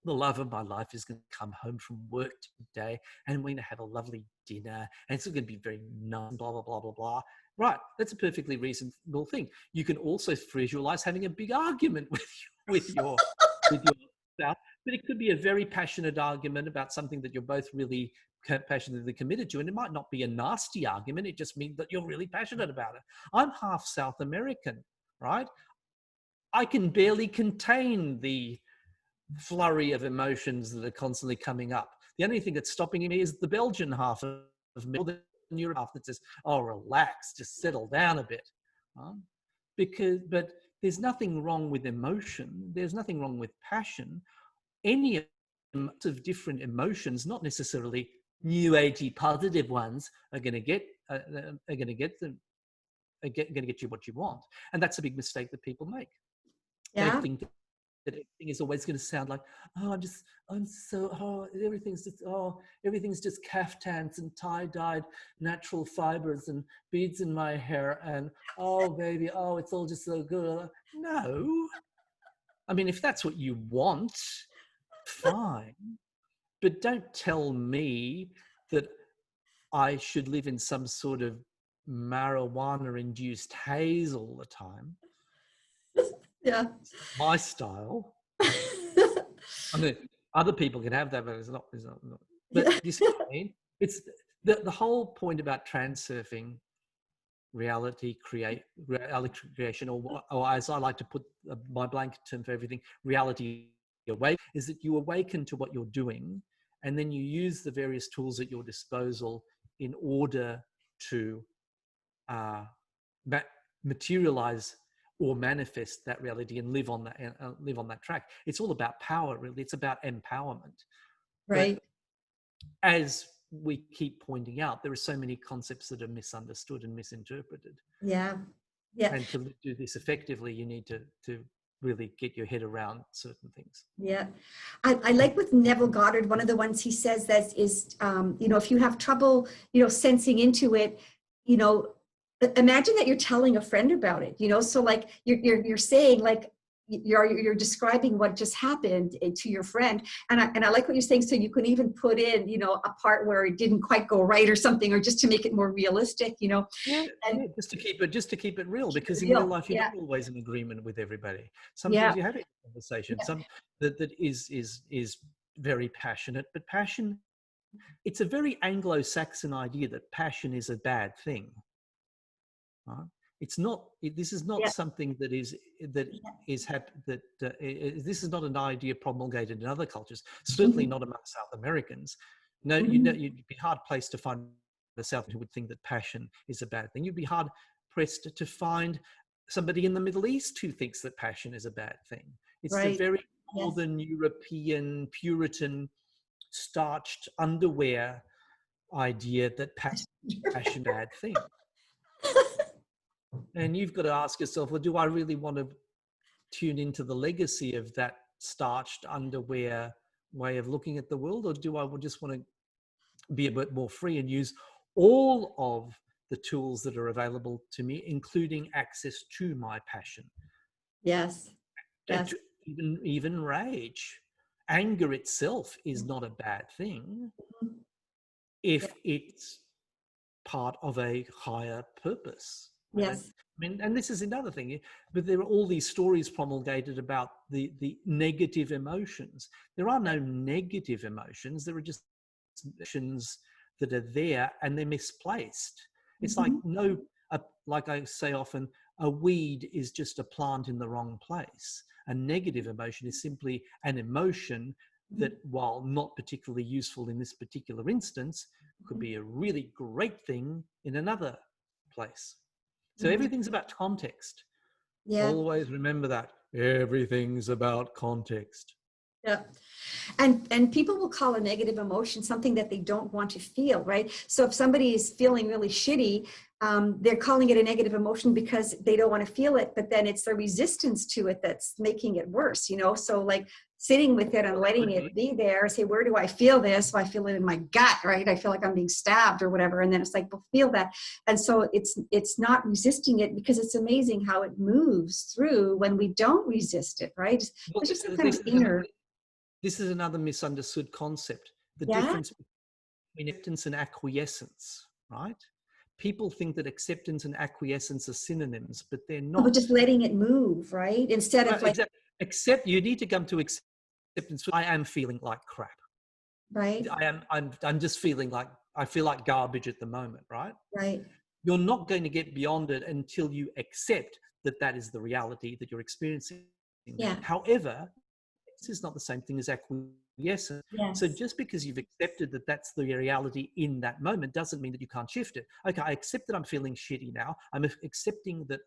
The love of my life is going to come home from work today and we're going to have a lovely dinner and it's going to be very nice, blah, blah, blah, blah, blah. Right. That's a perfectly reasonable thing. You can also visualize having a big argument with your spouse, but it could be a very passionate argument about something that you're both really passionately committed to. And it might not be a nasty argument. It just means that you're really passionate about it. I'm half South American, right? I can barely contain the flurry of emotions that are constantly coming up. The only thing that's stopping me is the Belgian half of me, or the Europe half that says, "Oh, relax, just settle down a bit." But there's nothing wrong with emotion. There's nothing wrong with passion. Any of different emotions, not necessarily new agey positive ones, are going to get you what you want, and that's a big mistake that people make. They think that everything is always going to sound like, everything's just caftans and tie-dyed natural fibers and beads in my hair and, oh baby, oh, it's all just so good. No. I mean, if that's what you want, fine. But don't tell me that I should live in some sort of marijuana-induced haze all the time. Yeah. My style. I mean, other people can have that, but it's not. But you see what I mean? It's the whole point about transurfing, reality creation, or as I like to put my blanket term for everything, reality awake, is that you awaken to what you're doing, and then you use the various tools at your disposal in order to materialize or manifest that reality and live on that track. It's all about power, really. It's about empowerment. Right. But as we keep pointing out, there are so many concepts that are misunderstood and misinterpreted. Yeah. Yeah. And to do this effectively, you need to really get your head around certain things. Yeah. I like with Neville Goddard, one of the ones he says that is, you know, if you have trouble, you know, sensing into it, you know, imagine that you're telling a friend about it, you know, so like you're saying like, you're describing what just happened to your friend. And I like what you're saying. So you can even put in, you know, a part where it didn't quite go right or something, or just to make it more realistic, you know. Yeah, And yeah, just to keep it real, because in real real. life you're Yeah. not always in agreement with everybody. Sometimes Yeah. you have a conversation, Yeah. that is very passionate, but passion, it's a very Anglo-Saxon idea that passion is a bad thing. Right? It's not. This is not Yeah. something that is this is not an idea promulgated in other cultures. Certainly Mhm. not among South Americans. No, you know, Mhm. you'd be hard placed to find the South who would think that passion is a bad thing. You'd be hard pressed to find somebody in the Middle East who thinks that passion is a bad thing. It's the Right. very Yes. northern European Puritan starched underwear idea that passion is a bad thing. And you've got to ask yourself, well, do I really want to tune into the legacy of that starched underwear way of looking at the world? Or do I just want to be a bit more free and use all of the tools that are available to me, including access to my passion? Yes. Yes. Even rage. Anger itself is not a bad thing Yeah. if it's part of a higher purpose. I Yes. mean, and this is another thing, but there are all these stories promulgated about the negative emotions. There are no negative emotions. There are just emotions that are there and they're misplaced. It's like Mhm. like I say often, a weed is just a plant in the wrong place. A negative emotion is simply an emotion that, while not particularly useful in this particular instance, could be a really great thing in another place. So Mhm. everything's about context. Yeah. Always remember that. Everything's about context. Yeah. And people will call a negative emotion something that they don't want to feel, right? So if somebody is feeling really shitty, they're calling it a negative emotion because they don't want to feel it, but then it's the resistance to it that's making it worse, you know? So like sitting with it and Well, that letting could it be. be there, say, where do I feel this? Well, I feel it in my gut, right? I feel like I'm being stabbed or whatever. And then it's like, well, feel that. And so it's not resisting it, because it's amazing how it moves through when we don't resist it, right? Well, There's just some kind of inner. this is another misunderstood concept. The Yeah. difference between acceptance and acquiescence, right? People think that acceptance and acquiescence are synonyms, but they're But not. just letting it move, right? Instead Well, of like, except you need to come to acceptance. I am feeling like crap. right, I'm just feeling like I feel like garbage at the moment, right? right. You're not going to get beyond it until you accept that that is the reality that you're experiencing. Yeah. However, this is not the same thing as acquiescence. So Yes. just because you've accepted that that's the reality in that moment doesn't mean that you can't shift it. Okay, I accept that I'm feeling shitty now. I'm accepting that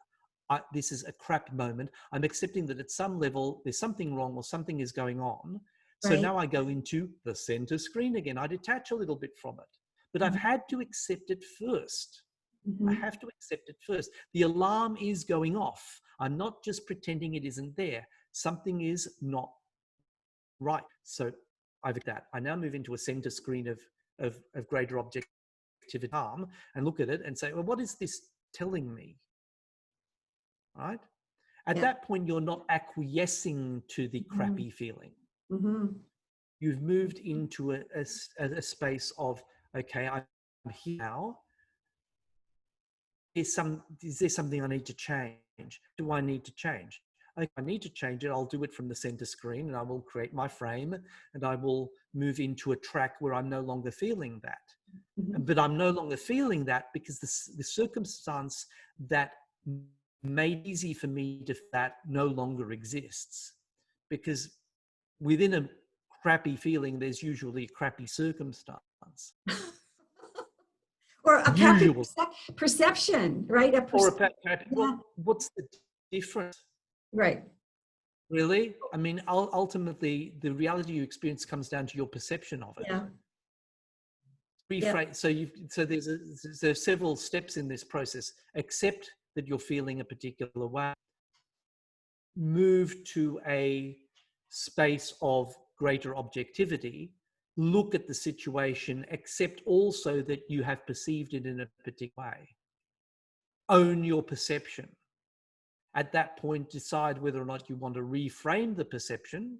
this is a crap moment. I'm accepting that at some level there's something wrong or something is going on. So Right. now I go into the center screen again. I detach a little bit from it, but I've Mhm. had to accept it first. I Mhm. have to accept it first. The alarm is going off. I'm not just pretending it isn't there. Something is not right. So I've that. I now move into a center screen of greater objectivity and look at it and say, well, what is this telling me? Right? At Yeah. that point, you're not acquiescing to the Mhm. crappy feeling. Mhm. You've moved into a space of, okay, I'm here now. Is there something I need to change? Do I need to change? Okay, I need to change it. I'll do it from the center screen and I will create my frame and I will move into a track where I'm no longer feeling that. Mhm. But I'm no longer feeling that because the circumstance that made it easy for me to that no longer exists. Because within a crappy feeling, there's usually a crappy circumstance. Or a crappy Usual. perception, right? Or a crappy, Yeah. well, what's the difference? Right. Really? I mean, ultimately, the reality you experience comes down to your perception of it. Yeah. Yeah. Rephrase. So there's several steps in this process. Accept that you're feeling a particular way, move to a space of greater objectivity, look at the situation, accept also that you have perceived it in a particular way. Own your perception. At that point, decide whether or not you want to reframe the perception,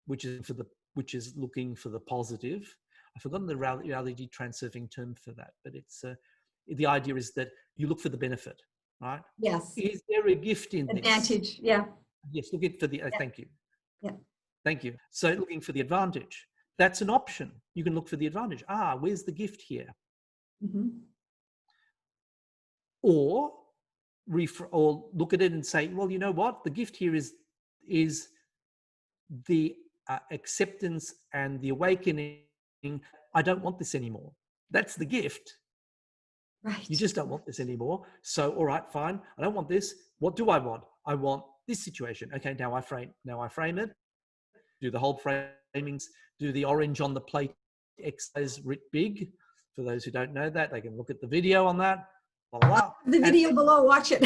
which is looking for the positive. I've forgotten the reality transurfing term for that, but it's the idea is that you look for the benefit, right? Yes. Is there a gift in this? Advantage. Yeah. Yes, looking for the, Yeah. thank you. Yeah. Thank you. So looking for the advantage, that's an option. You can look for the advantage. Where's the gift here? Mm-hmm. Or look at it and say, well, you know what? The gift here is the acceptance and the awakening. I don't want this anymore. That's the gift. Right. You just don't want this anymore. So, all right, fine. I don't want this. What do I want? I want this situation. Okay, now I frame it. Do the whole framings. Do the orange on the plate exercise writ big. For those who don't know that, they can look at the video on that. Blah, blah, blah. The video below, watch it.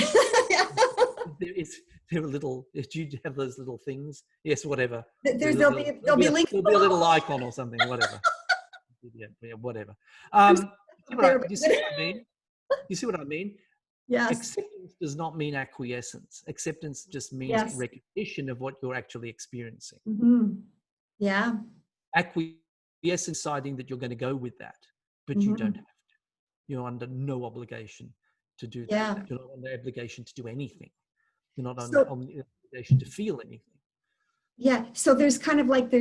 There are little, do you have those little things? Yes, whatever. There'll be links. There'll be a little icon or something, whatever. Yeah, whatever. Do you see what I mean? You see what I mean? Yes. Acceptance does not mean acquiescence. Acceptance just means recognition of what you're actually experiencing. Mm-hmm. Yeah. Acquiescence, deciding that you're going to go with that, but you don't have to. You're under no obligation to do that. You're not under obligation to do anything. You're not under obligation to feel anything. Yeah. So there's kind of like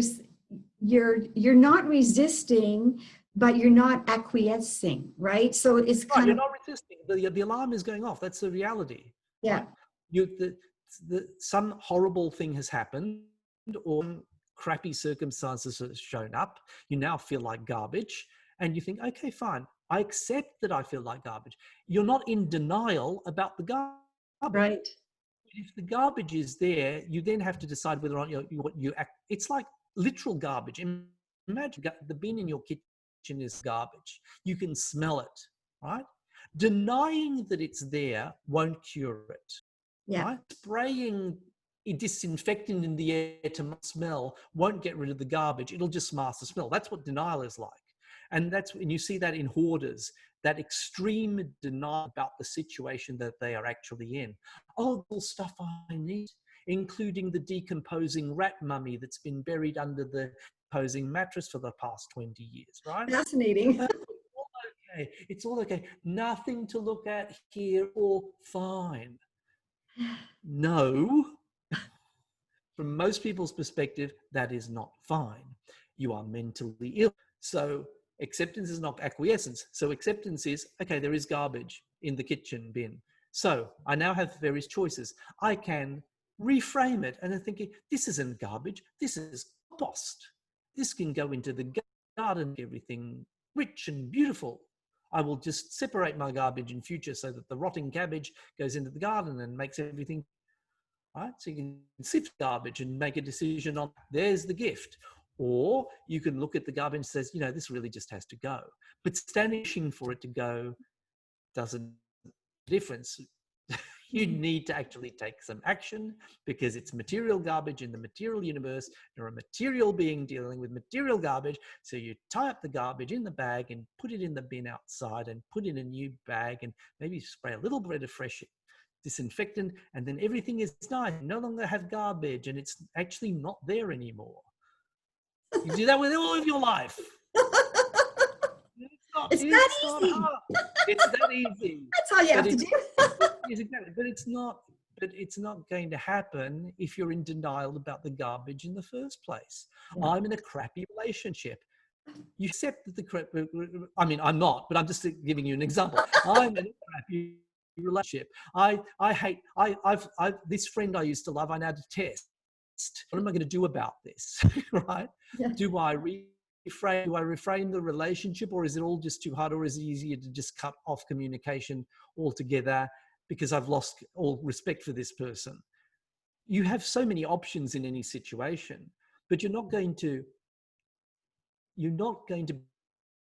you're not resisting, but you're not acquiescing, right? So it's kind you're not resisting. The alarm is going off. That's the reality. Yeah. Right? Some horrible thing has happened, or crappy circumstances have shown up. You now feel like garbage, and you think, okay, fine. I accept that I feel like garbage. You're not in denial about the garbage. Right. If the garbage is there, you then have to decide whether or not it's like literal garbage. Imagine the bin in your kitchen is garbage. You can smell it, right? Denying that it's there won't cure it. Yeah. Right? Spraying disinfectant in the air to smell won't get rid of the garbage. It'll just mask the smell. That's what denial is like. And that's when you see that in hoarders, that extreme denial about the situation that they are actually in. Oh, all stuff I need, including the decomposing rat mummy that's been buried under the decomposing mattress for the past 20 years, right? Fascinating. It's all okay. Nothing to look at here, or fine. No. From most people's perspective, that is not fine. You are mentally ill. So acceptance is not acquiescence. So acceptance is, okay, there is garbage in the kitchen bin. So I now have various choices. I can reframe it and I'm thinking, this isn't garbage. This is compost. This can go into the garden, everything rich and beautiful. I will just separate my garbage in future so that the rotting cabbage goes into the garden and makes everything right. So you can sift garbage and make a decision on, there's the gift. Or you can look at the garbage and says, this really just has to go. But standing for it to go doesn't make a difference. You need to actually take some action because it's material garbage in the material universe. You're a material being dealing with material garbage. So you tie up the garbage in the bag and put it in the bin outside and put in a new bag and maybe spray a little bit of fresh disinfectant, and then everything is nice. You no longer have garbage and it's actually not there anymore. You do that with all of your life. It's that easy. It's that easy. That's all you have to do. Exactly. But it's not going to happen if you're in denial about the garbage in the first place. Yeah. I'm in a crappy relationship. You accept that I'm not, but I'm just giving you an example. I'm in a crappy relationship. This friend I used to love, I now detest. What am I going to do about this? Right? Yeah. Do I reframe the relationship, or is it all just too hard, or is it easier to just cut off communication altogether because I've lost all respect for this person? You have so many options in any situation, but you're not going to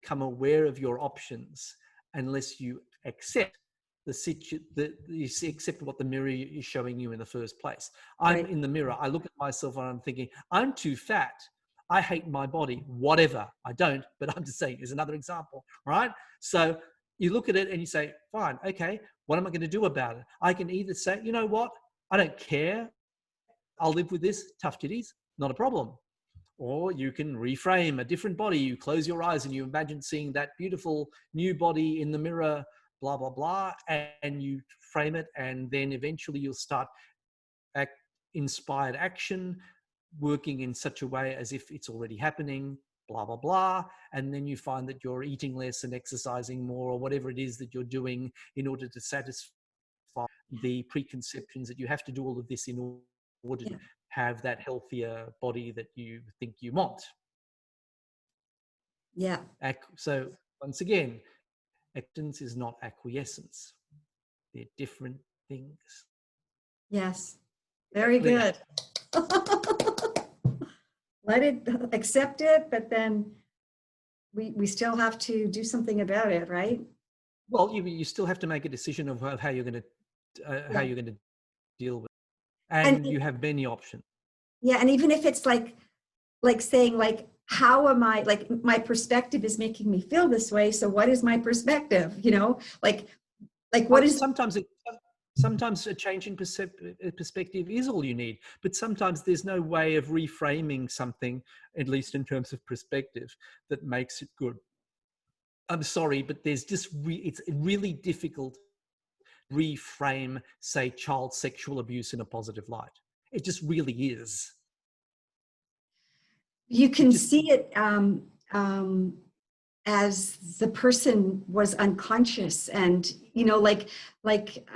become aware of your options unless you accept you see, accept what the mirror is showing you in the first place. I'm Right. in the mirror. I look at myself and I'm thinking, I'm too fat. I hate my body, whatever. I don't, but I'm just saying, is another example, right? So you look at it and you say, fine, okay, what am I going to do about it? I can either say, you know what? I don't care. I'll live with this. Tough titties, not a problem. Or you can reframe a different body. You close your eyes and you imagine seeing that beautiful new body in the mirror, blah, blah, blah, and you frame it. And then eventually you'll start inspired action, working in such a way as if it's already happening, blah, blah, blah. And then you find that you're eating less and exercising more, or whatever it is that you're doing in order to satisfy the preconceptions that you have to do all of this in order to Yeah. have that healthier body that you think you want. Yeah. So once again, acceptance is not acquiescence. They're different things. Yes. Very Clear. good. Let it accept it, but then we still have to do something about it, right? Well, you still have to make a decision of how you're going Yeah. to deal with it. And And you have many options. yeah, and even if it's like saying like, how am I, like my perspective is making me feel this way, so what is my perspective, like what is Sometimes a change in perspective is all you need, but sometimes there's no way of reframing something, at least in terms of perspective, that makes it good. I'm sorry, but there's just it's really difficult to reframe, say, child sexual abuse in a positive light. It just really is. you It can just see it as the person was unconscious, and like like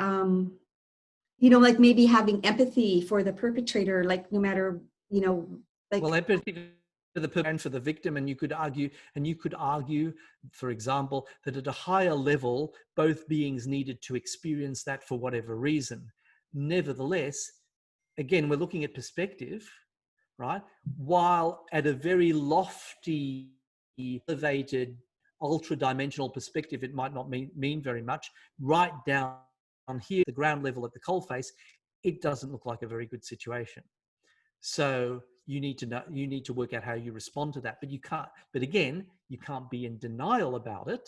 maybe having empathy for the perpetrator, like no matter, like well, empathy for the and for the victim, and you could argue, for example, that at a higher level, both beings needed to experience that for whatever reason. Nevertheless, again, we're looking at perspective, right? While at a very lofty, elevated, ultra-dimensional perspective, it might not mean very much. Right down here, the ground level at the coalface, it doesn't look like a very good situation. So you need to work out how you respond to that. But again, you can't be in denial about it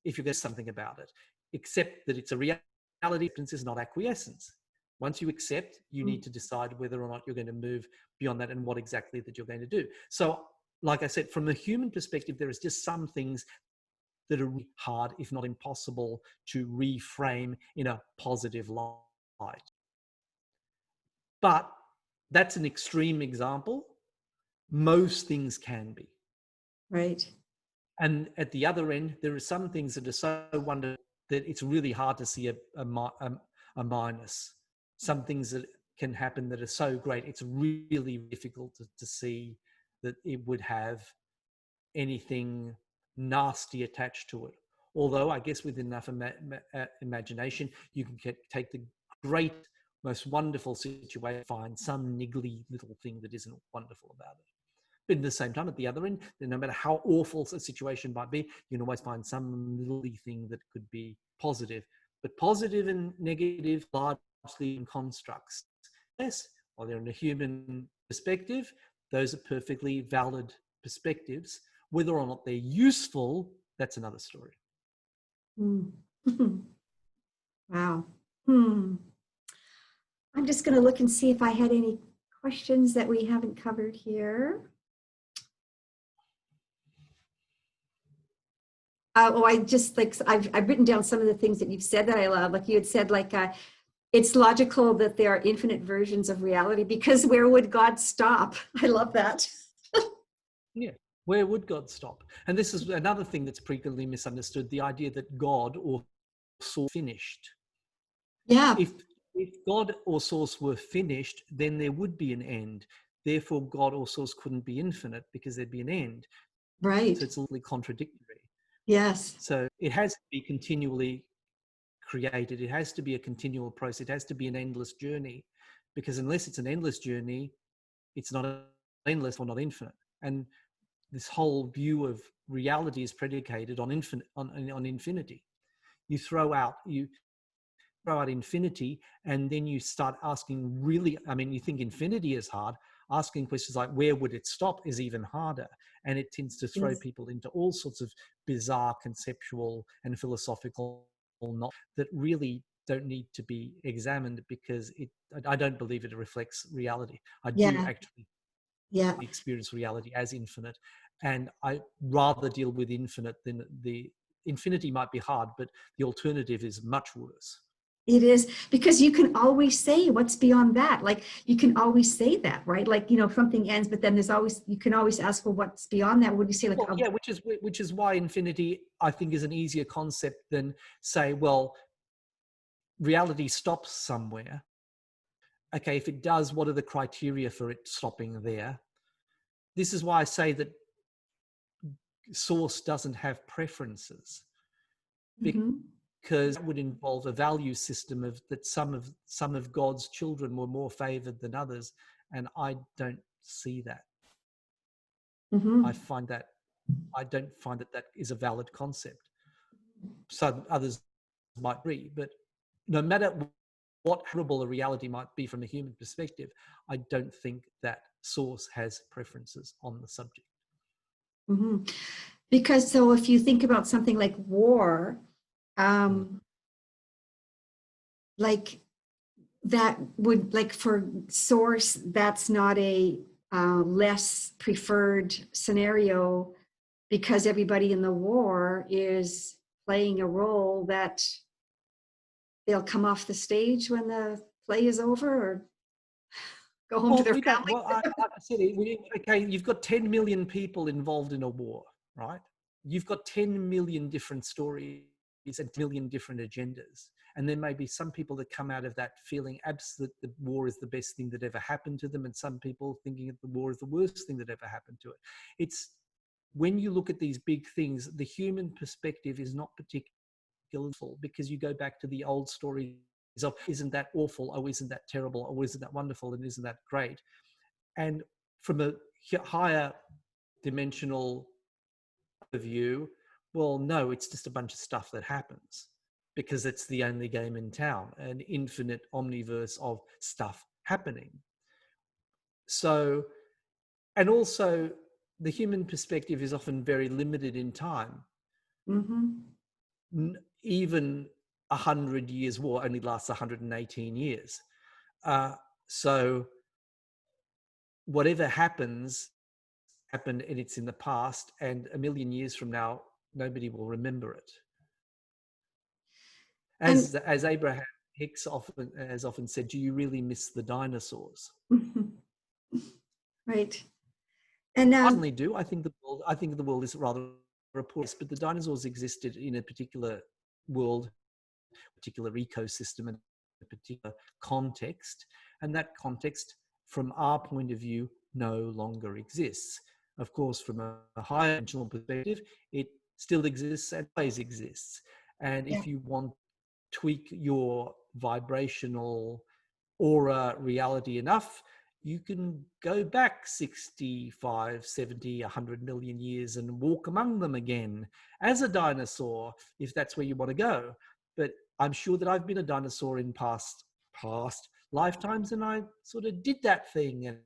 if you're going to do something about it, except that it's a reality. Acceptance is not acquiescence. Once you accept, you need to decide whether or not you're going to move beyond that and what exactly that you're going to do. So, like I said, from a human perspective, there is just some things that are really hard, if not impossible, to reframe in a positive light. But that's an extreme example. Most things can be. right. And at the other end, there are some things that are so wonderful that it's really hard to see a minus. Some things that can happen that are so great, it's really difficult to see that it would have anything nasty attached to it. Although I guess with enough imagination, you can take the great, most wonderful situation, find some niggly little thing that isn't wonderful about it. But at the same time, at the other end, no matter how awful a situation might be, you can always find some little thing that could be positive. But positive and negative largely in constructs. Yes, while they're in a human perspective, those are perfectly valid perspectives. Whether or not they're useful, that's another story. Mm. Wow. I'm just going to look and see if I had any questions that we haven't covered here. I just like, I've written down some of the things that you've said that I love. Like you had said, like, it's logical that there are infinite versions of reality, because where would God stop? I love that. Yeah. Where would God stop? And this is another thing that's frequently misunderstood, the idea that God or source finished. Yeah. If God or source were finished, then there would be an end. Therefore, God or source couldn't be infinite because there'd be an end. Right. So it's a little contradictory. Yes. So it has to be continually created. It has to be a continual process. It has to be an endless journey, because unless it's an endless journey, it's not endless or not infinite. And this whole view of reality is predicated on infinity. you throw out infinity, and then you start asking really, I mean, you think infinity is hard, asking questions like where would it stop is even harder. And it tends to throw Yes. people into all sorts of bizarre conceptual and philosophical knowledge that really don't need to be examined, because I don't believe it reflects reality. I do Yeah. actually Yeah. experience reality as infinite, and I rather deal with infinite than the infinity. Might be hard, but the alternative is much worse. It is, because you can always say what's beyond that. Like you can always say that, right? Like, you know, something ends, but then there's always, you can always ask, well, what's beyond that? What do you say? Like, Well, yeah, which is why infinity, I think, is an easier concept than say, well, reality stops somewhere. Okay, if it does, what are the criteria for it stopping there? This is why I say that source doesn't have preferences, mhm, because it would involve a value system of that some of God's children were more favored than others, and I don't see that. I mhm, find that I don't find that is a valid concept. Some others might agree, but no matter what horrible a reality might be from a human perspective, I don't think that source has preferences on the subject. mhm. Because so if you think about something like war, Mm. um, like that would, like for source, that's not a less preferred scenario, because everybody in the war is playing a role that they'll come off the stage when the play is over, or go home to Well, their we don't. family. Well, like I said, okay, you've got 10 million people involved in a war, right? You've got 10 million different stories and 10 million different agendas. And there may be some people that come out of that feeling absolute that war is the best thing that ever happened to them, and some people thinking that the war is the worst thing that ever happened to it. It's when you look at these big things, the human perspective is not particularly full, because you go back to the old stories of isn't that awful, oh isn't that terrible, oh isn't that wonderful, and isn't that great. And from a higher dimensional view, well, no, it's just a bunch of stuff that happens, because it's the only game in town, an infinite omniverse of stuff happening. So, and also the human perspective is often very limited in time. Mhm. Even 100 years war only lasts 118 years. So whatever happened, and it's in the past, and a million years from now, nobody will remember it. And As Abraham Hicks has often said, do you really miss the dinosaurs? mhm, right. And I certainly do. I think the world is rather a poor place, but the dinosaurs existed in a particular world, particular ecosystem, and a particular context, and that context, from our point of view, no longer exists. Of course, from a higher dimensional perspective, it still exists and always exists. And yeah. if you want to tweak your vibrational aura reality enough, you can go back 65, 70, 100 million years and walk among them again as a dinosaur, if that's where you want to go. But I'm sure that I've been a dinosaur in past lifetimes, and I sort of did that thing, and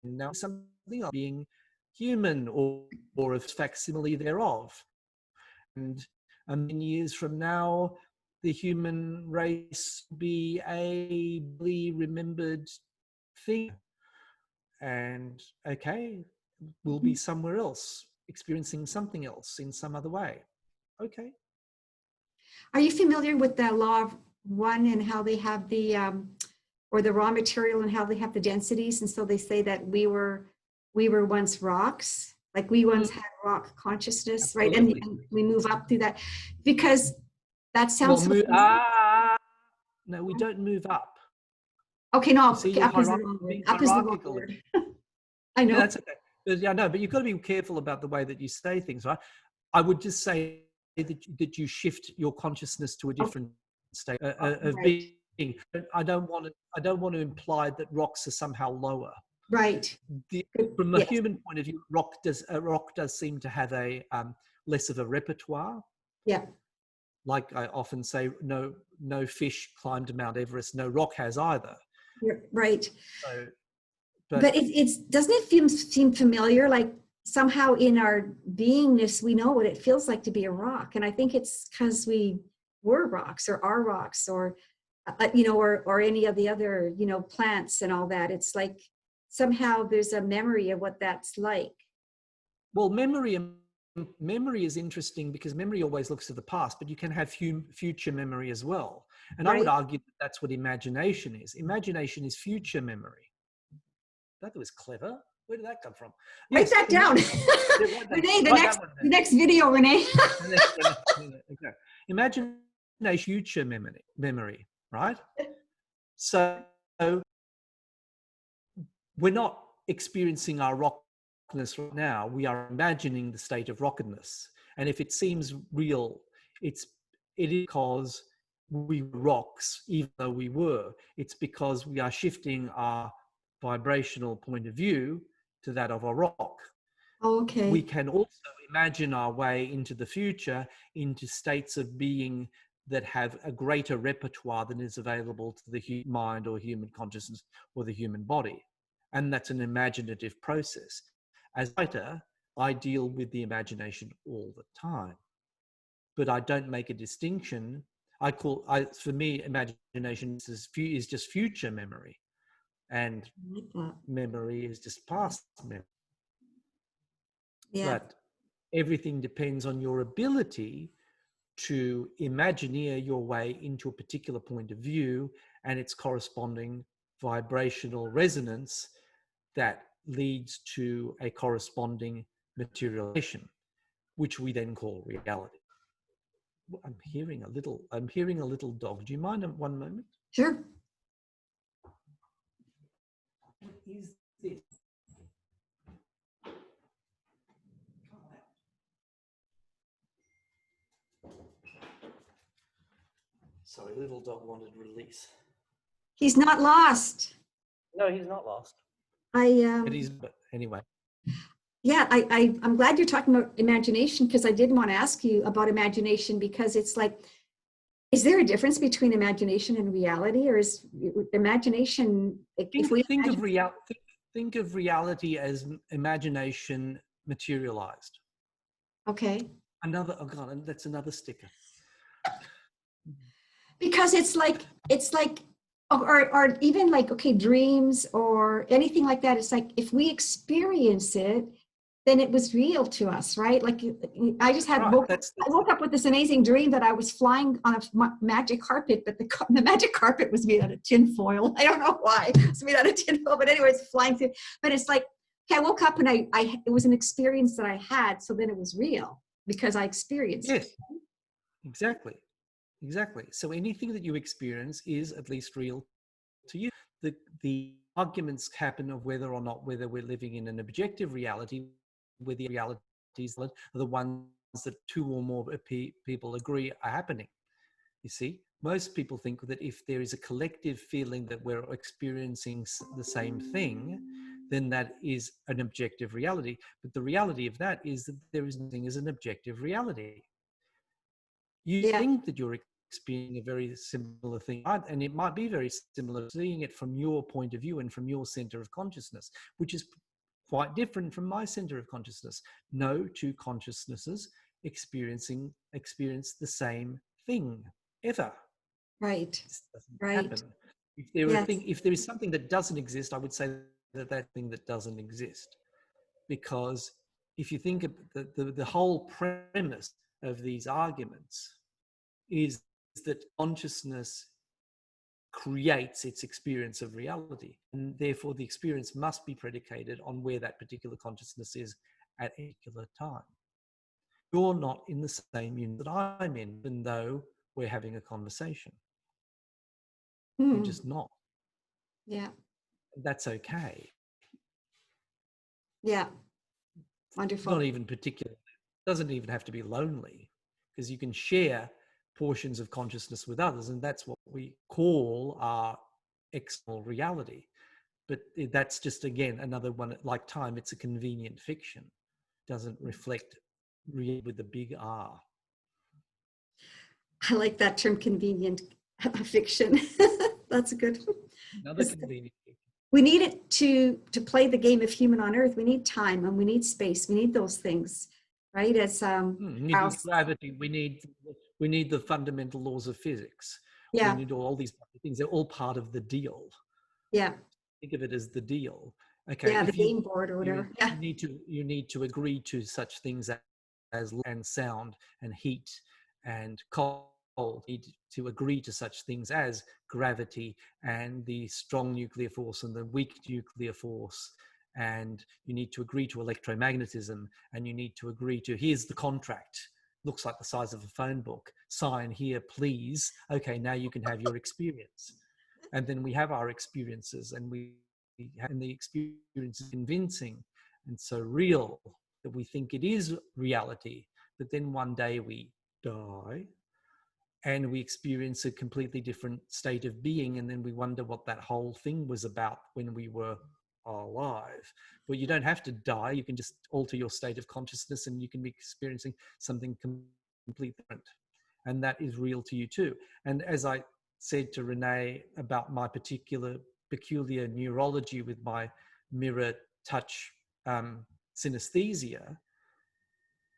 now something like being human, or a facsimile thereof. And a million years from now, the human race will be a remembered thing. And okay, we'll be Mhm. somewhere else, experiencing something else in some other way. Okay. Are you familiar with the law of one, and how they have the or the raw material, and how they have the densities? And so they say that we were once rocks, like we once had rock consciousness, right? Absolutely. And we move up through that, because that Well, sounds so easy. no, we don't move up. Okay, You no, see, okay, you're up is the wrong word. being Up is the wrong hierarchical. word. I No, know. that's okay. But yeah, no, but you've got to be careful about the way that you say things, right? I would just say that you shift your consciousness to a Okay, different state of right, being. I don't want to imply that rocks are somehow lower. right. Good. From a Yes. human point of view, rock does seem to have a less of a repertoire. Yeah. like I often say, no fish climbed Mount Everest, no rock has either. You're right. So, But it's doesn't it seem familiar? Like somehow in our beingness, we know what it feels like to be a rock. And I think it's because we were rocks or are rocks or, or any of the other, plants and all that. It's like somehow there's a memory of what that's like. well, memory is interesting because memory always looks to the past, but you can have future memory as well. And I would argue that that's what imagination is. Imagination is future memory. That was clever. Where did that come from? Write that down. Renee, the next video, Renee. Okay. Imagination, future memory, right? So we're not experiencing our rockness right now. We are imagining the state of rockedness. And if it seems real, it is because we were rocks, even though we were. It's because we are shifting our vibrational point of view to that of a rock. Okay. We can also imagine our way into the future, into states of being that have a greater repertoire than is available to the human mind or human consciousness or the human body. And that's an imaginative process. As a writer, I deal with the imagination all the time, but I don't make a distinction. For me, imagination is just future memory, and memory is just past memory. Yeah. But everything depends on your ability to imagineer your way into a particular point of view and its corresponding vibrational resonance that leads to a corresponding materialization, which we then call reality. I'm hearing a little dog. Do you mind one moment? Sure. What is this? Sorry, little dog wanted release. He's not lost. No, he's not lost. But anyway. Yeah, I'm glad you're talking about imagination, because I did want to ask you about imagination, because it's like, is there a difference between imagination and reality, or is imagination? Think of reality as imagination materialized. Okay. Oh God, that's another sticker. Because it's like, or even like, okay, dreams or anything like that. It's like, if we experience it, then it was real to us, right? Like I just had woke up with this amazing dream that I was flying on a magic carpet, but the magic carpet was made out of tin foil. I don't know why it's made out of tin foil, but anyways, flying through. But it's like, okay, I woke up and it was an experience that I had, so then it was real because I experienced it. Exactly. So anything that you experience is at least real to you. The arguments happen of whether we're living in an objective reality, where the realities are the ones that two or more people agree are happening. You see, most people think that if there is a collective feeling that we're experiencing the same thing, then that is an objective reality. But the reality of that is that there is nothing as an objective reality. You think that you're experiencing a very similar thing, and it might be very similar, seeing it from your point of view and from your center of consciousness, which is quite different from my center of consciousness. No two consciousnesses experience the same thing ever. Right. This doesn't happen. If there is something that doesn't exist, I would say that thing that doesn't exist. Because if you think of the whole premise of these arguments is that consciousness creates its experience of reality, and therefore the experience must be predicated on where that particular consciousness is at a particular time. You're not in the same unit that I'm in, even though we're having a conversation. You're just not. Yeah. That's okay. Yeah. Wonderful. Not even particular. It doesn't even have to be lonely, because you can share portions of consciousness with others, and that's what we call our external reality. But that's just, again, another one. Like time, it's a convenient fiction. It doesn't reflect real with the big R. I like that term, convenient fiction. That's a good one. Another convenient. We need it to play the game of human on earth. We need time and we need space. We need those things, right? As We need gravity. We need the fundamental laws of physics. We yeah, need all these things. They're all part of the deal. yeah, Think of it as the deal. Okay, yeah. The if you game board or whatever. Yeah. you need to agree to such things as and sound and heat and cold. You need to agree to such things as gravity and the strong nuclear force and the weak nuclear force. And you need to agree to electromagnetism, and you need to agree to, here's the contract. Looks like the size of a phone book. Sign here, please. Okay, now you can have your experience. And then we have our experiences, and and the experience is convincing and so real that we think it is reality. But then one day we die and we experience a completely different state of being, and then we wonder what that whole thing was about when we were alive. But you don't have to die. You can just alter your state of consciousness and you can be experiencing something completely different, and that is real to you too. And as I said to Renee about my peculiar neurology with my mirror touch synesthesia,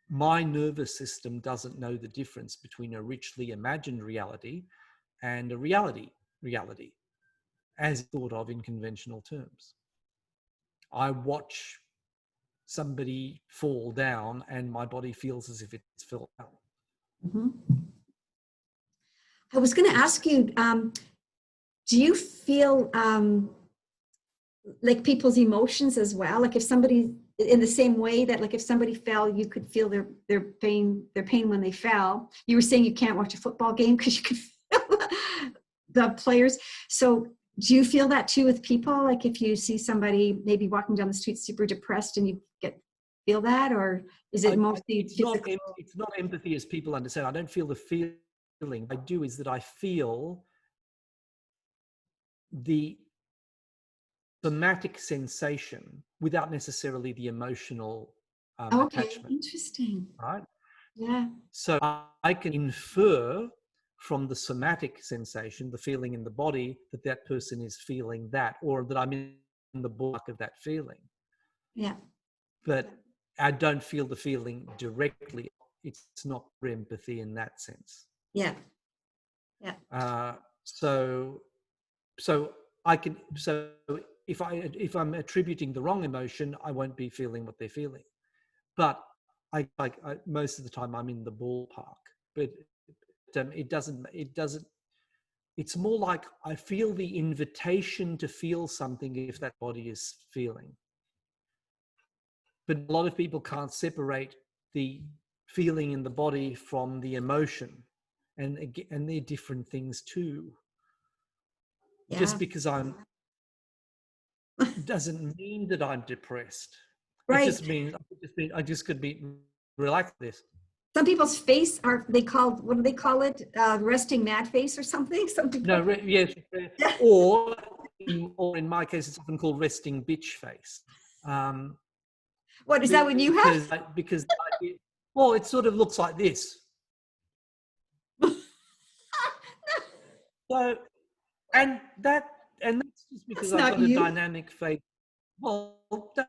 my nervous system doesn't know the difference between a richly imagined reality and a reality as thought of in conventional terms. I watch somebody fall down and my body feels as if it's fell down. Mm-hmm. I was going to ask you, do you feel like people's emotions as well? Like if somebody, in the same way that like if somebody fell, you could feel their pain when they fell. You were saying you can't watch a football game because you could feel the players. So do you feel that too with people? Like if you see somebody maybe walking down the street super depressed and you feel that, or is it mostly physical? It's not empathy as people understand. I don't feel the feeling. I do is that I feel the somatic sensation without necessarily the emotional attachment. Interesting. Right? Yeah. So I can infer from the somatic sensation, the feeling in the body, that that person is feeling that, or that I'm in the ballpark of that feeling. Yeah. But I don't feel the feeling directly. It's not empathy in that sense. Yeah. Yeah. So I can. So if I'm attributing the wrong emotion, I won't be feeling what they're feeling. But most of the time I'm in the ballpark. But it doesn't. It's more like I feel the invitation to feel something if that body is feeling. But a lot of people can't separate the feeling in the body from the emotion, and they're different things too. Yeah. Just because doesn't mean that I'm depressed. Right. It just means I just could be relaxed. This. Some people's face what do they call it? Resting mad face or something? Some people. No, yes, or in my case, it's often called resting bitch face. What is that when you have? Because well, it sort of looks like this. So, and that's just because I've got a dynamic face. Well,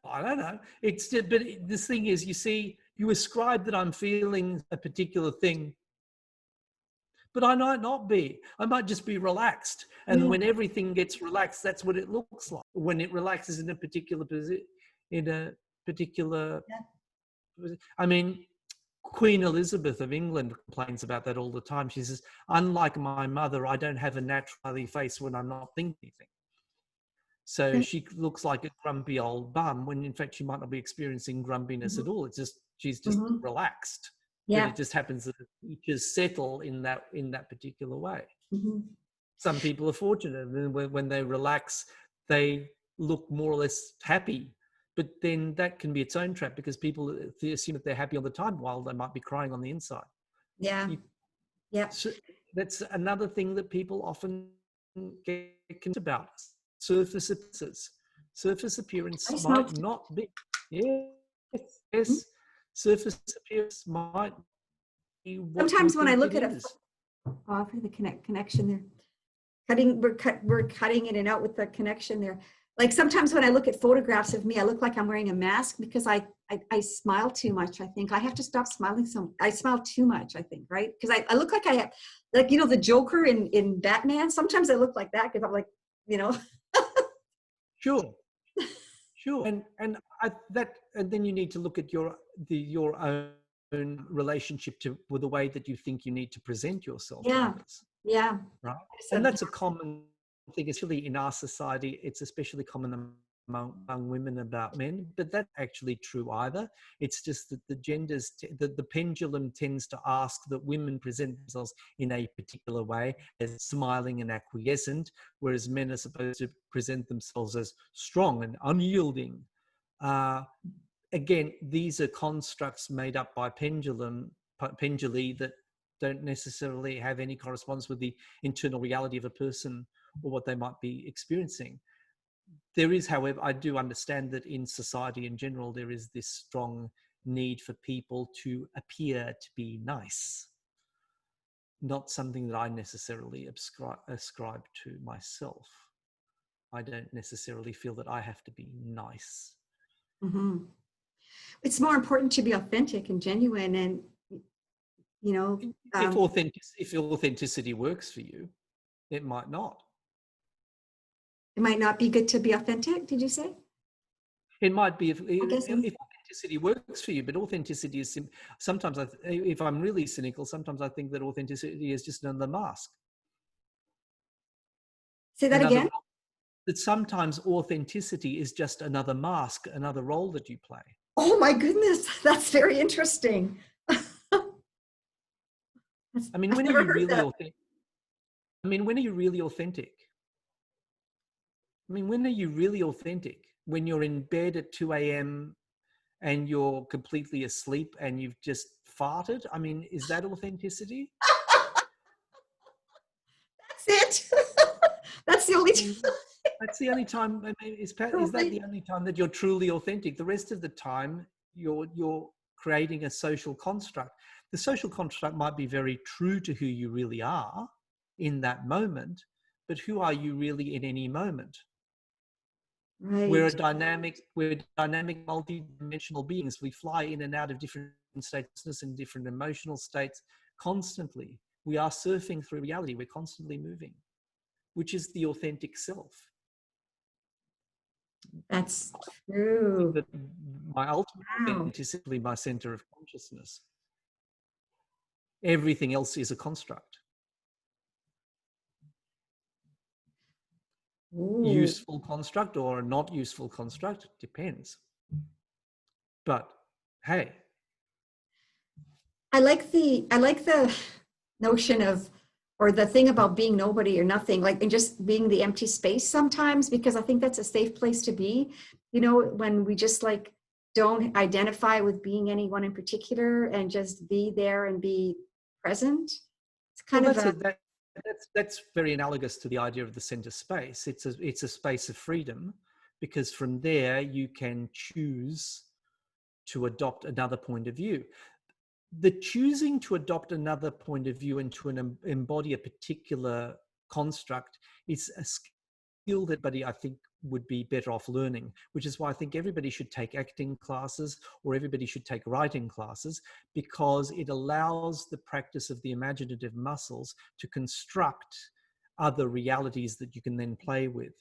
I don't know. But this thing is, you see, you ascribe that I'm feeling a particular thing, but I might not be. I might just be relaxed. And when everything gets relaxed, that's what it looks like. When it relaxes in a particular position, I mean, Queen Elizabeth of England complains about that all the time. She says, unlike my mother, I don't have a naturally face when I'm not thinking anything. So she looks like a grumpy old bum when in fact she might not be experiencing grumpiness at all. It's just, she's just relaxed. Yeah. But it just happens that the features settle in that particular way. Mm-hmm. Some people are fortunate, and when they relax, they look more or less happy. But then that can be its own trap, because people assume that they're happy all the time while they might be crying on the inside. Yeah. So that's another thing that people often get confused about. Surface appearance might not be. Yes. Mm-hmm. Surface appearance might be what sometimes when I look at Oh, for the connection there. We're cutting in and out with the connection there. Like sometimes when I look at photographs of me, I look like I'm wearing a mask because I smile too much. I think I have to stop smiling. I smile too much, I think, right? Because I look like I have, like, you know, the Joker in Batman. Sometimes I look like that because I'm like, you know. Sure, sure. And then you need to look at your own relationship to with the way that you think you need to present yourself to Yeah, others. yeah. Right. So, And that's a common thing, especially in our society. It's especially common among women about men, but that's actually true either. It's just that the genders, the pendulum tends to ask that women present themselves in a particular way as smiling and acquiescent, whereas men are supposed to present themselves as strong and unyielding. Again, these are constructs made up by penduli that don't necessarily have any correspondence with the internal reality of a person or what they might be experiencing. There is, however, I do understand that in society in general, there is this strong need for people to appear to be nice. Not something that I necessarily ascribe to myself. I don't necessarily feel that I have to be nice. mm-hmm. It's more important to be authentic and genuine, and you know, If authenticity works for you, it might not. it might not be good to be authentic. Did you say? It might be if I'm authenticity works for you, but authenticity is sometimes. If I'm really cynical, sometimes I think that authenticity is just another mask. Say that Another again. that sometimes authenticity is just another mask, another role that you play. Oh my goodness, that's very interesting. I mean, I've when are never you heard really that. authentic? I mean, when are you really authentic? I mean, when are you really authentic? When you're in bed at 2 a.m. and you're completely asleep and you've just farted? I mean, is that authenticity? That's it. That's the only I mean, that's the only time. I mean, is that the only time that you're truly authentic? The rest of the time, you're creating a social construct. The social construct might be very true to who you really are in that moment, but who are you really in any moment? right. We're dynamic, multi-dimensional beings. We fly in and out of different states and different emotional states constantly. We are surfing through reality. We're constantly moving, which is the authentic self. That's I think true. that my ultimate Wow. authenticity is simply my center of consciousness. Everything else is a construct. Ooh. Useful construct or a not useful construct, depends. But hey, I like the notion of, or the thing about being nobody or nothing, like, and just being the empty space sometimes, because I think that's a safe place to be, you know, when we just like don't identify with being anyone in particular and just be there and be present. It's well, kind of a, that's very analogous to the idea of the center space. It's a space of freedom, because from there you can choose to adopt another point of view. The choosing to adopt another point of view and to embody a particular construct is a skill that I think would be better off learning, which is why I think everybody should take acting classes or everybody should take writing classes, because it allows the practice of the imaginative muscles to construct other realities that you can then play with.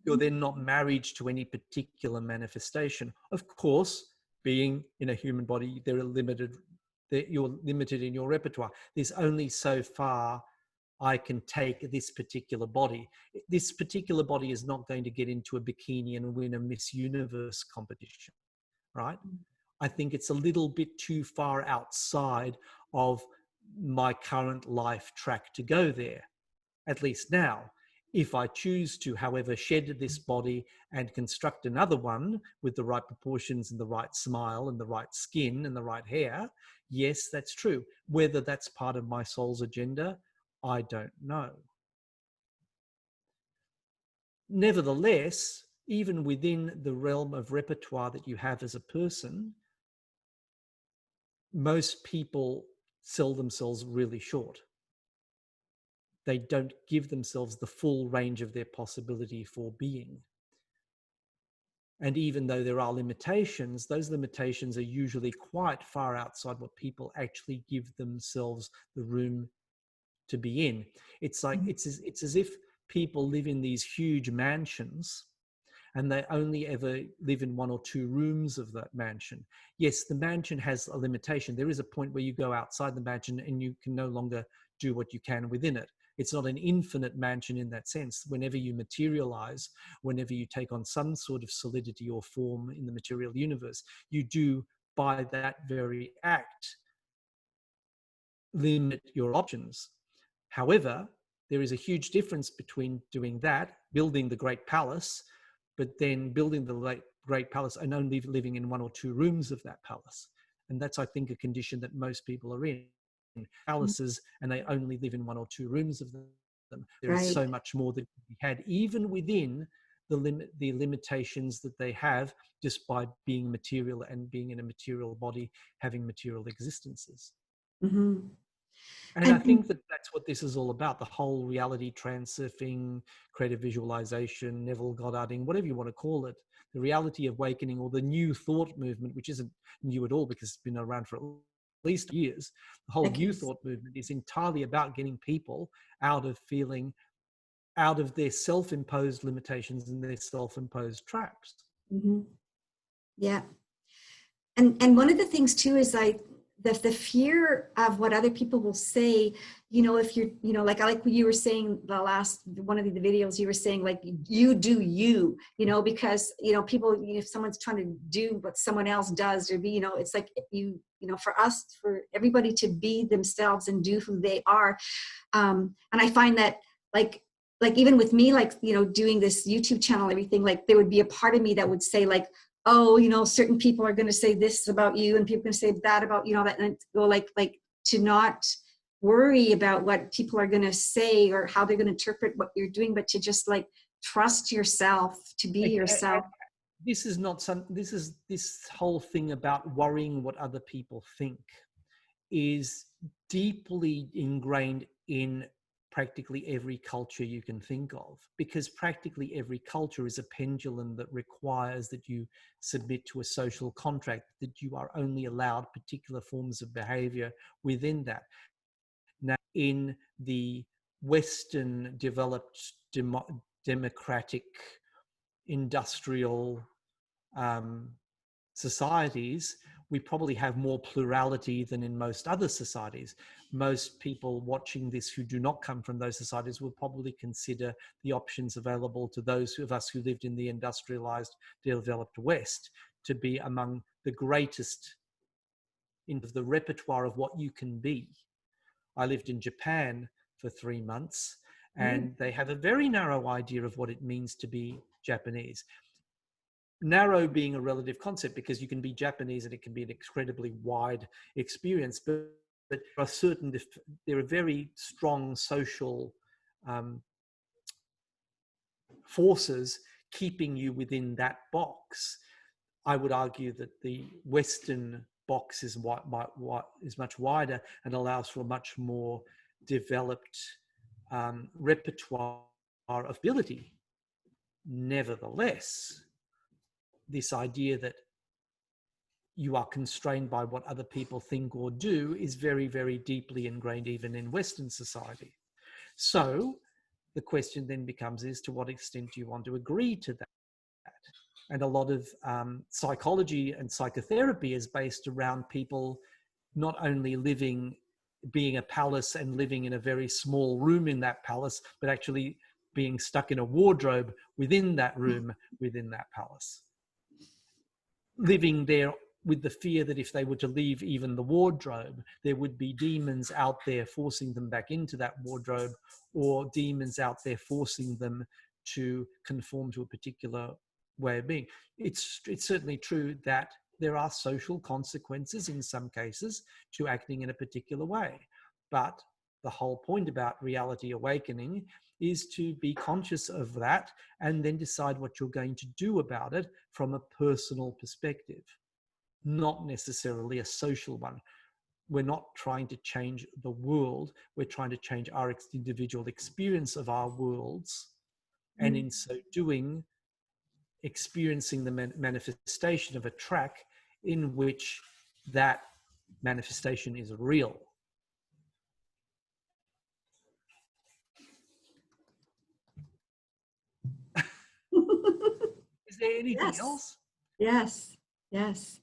You're then not married to any particular manifestation. Of course, being in a human body, you're limited in your repertoire. There's only so far I can take this particular body. This particular body is not going to get into a bikini and win a Miss Universe competition, right? I think it's a little bit too far outside of my current life track to go there, at least now. If I choose to, however, shed this body and construct another one with the right proportions and the right smile and the right skin and the right hair, yes, that's true. Whether that's part of my soul's agenda, I don't know. Nevertheless, even within the realm of repertoire that you have as a person, most people sell themselves really short. They don't give themselves the full range of their possibility for being. And even though there are limitations, those limitations are usually quite far outside what people actually give themselves the room to be in. It's like, it's as if people live in these huge mansions and they only ever live in one or two rooms of that mansion. Yes, the mansion has a limitation. There is a point where you go outside the mansion and you can no longer do what you can within it. It's not an infinite mansion in that sense. Whenever you materialize, whenever you take on some sort of solidity or form in the material universe, you do, by that very act, limit your options. However, there is a huge difference between doing that, building the great palace, but then building the great palace and only living in one or two rooms of that palace. And that's, I think, a condition that most people are in. Palaces, and they only live in one or two rooms of them. There is so much more that can be had, even within the limitations that they have, just by being material and being in a material body, having material existences. Mm-hmm. And I think that that's what this is all about, the whole reality transurfing, creative visualization, Neville Goddarding, whatever you want to call it, the reality awakening, or the new thought movement, which isn't new at all because it's been around for at least years. The whole new thought movement is entirely about getting people out of their self-imposed limitations and their self-imposed traps. Mm-hmm. Yeah. And one of the things too is the fear of what other people will say, if you're, like what you were saying, the last one of the videos, you were saying, like, you do you, because, people, if someone's trying to do what someone else does or be, it's like for everybody to be themselves and do who they are. And I find that like even with me, doing this YouTube channel, everything, like there would be a part of me that would say like, oh, certain people are going to say this about you and people are going to say that about, that, and go like to not worry about what people are going to say or how they're going to interpret what you're doing, but to just like trust yourself, to be yourself. This is not this whole thing about worrying what other people think is deeply ingrained in practically every culture you can think of, because practically every culture is a pendulum that requires that you submit to a social contract, that you are only allowed particular forms of behavior within that. Now, in the Western developed democratic industrial societies, we probably have more plurality than in most other societies. Most people watching this who do not come from those societies will probably consider the options available to those of us who lived in the industrialized, developed West to be among the greatest in the repertoire of what you can be. I lived in Japan for 3 months, and they have a very narrow idea of what it means to be Japanese. Narrow being a relative concept, because you can be Japanese and it can be an incredibly wide experience, but there are very strong social forces keeping you within that box. I would argue that the Western box is much wider and allows for a much more developed repertoire of ability. Nevertheless, this idea that you are constrained by what other people think or do is very, very deeply ingrained even in Western society. So the question then becomes, is to what extent do you want to agree to that? And a lot of psychology and psychotherapy is based around people not only being a palace and living in a very small room in that palace, but actually being stuck in a wardrobe within that room, within that palace. Living there with the fear that if they were to leave even the wardrobe, there would be demons out there forcing them back into that wardrobe, or demons out there forcing them to conform to a particular way of being. It's certainly true that there are social consequences in some cases to acting in a particular way. But the whole point about reality awakening is to be conscious of that and then decide what you're going to do about it from a personal perspective, not necessarily a social one. we're not trying to change the world. We're trying to change our individual experience of our worlds. And in so doing, experiencing the manifestation of a track in which that manifestation is real. Is there anything else? Yes, yes.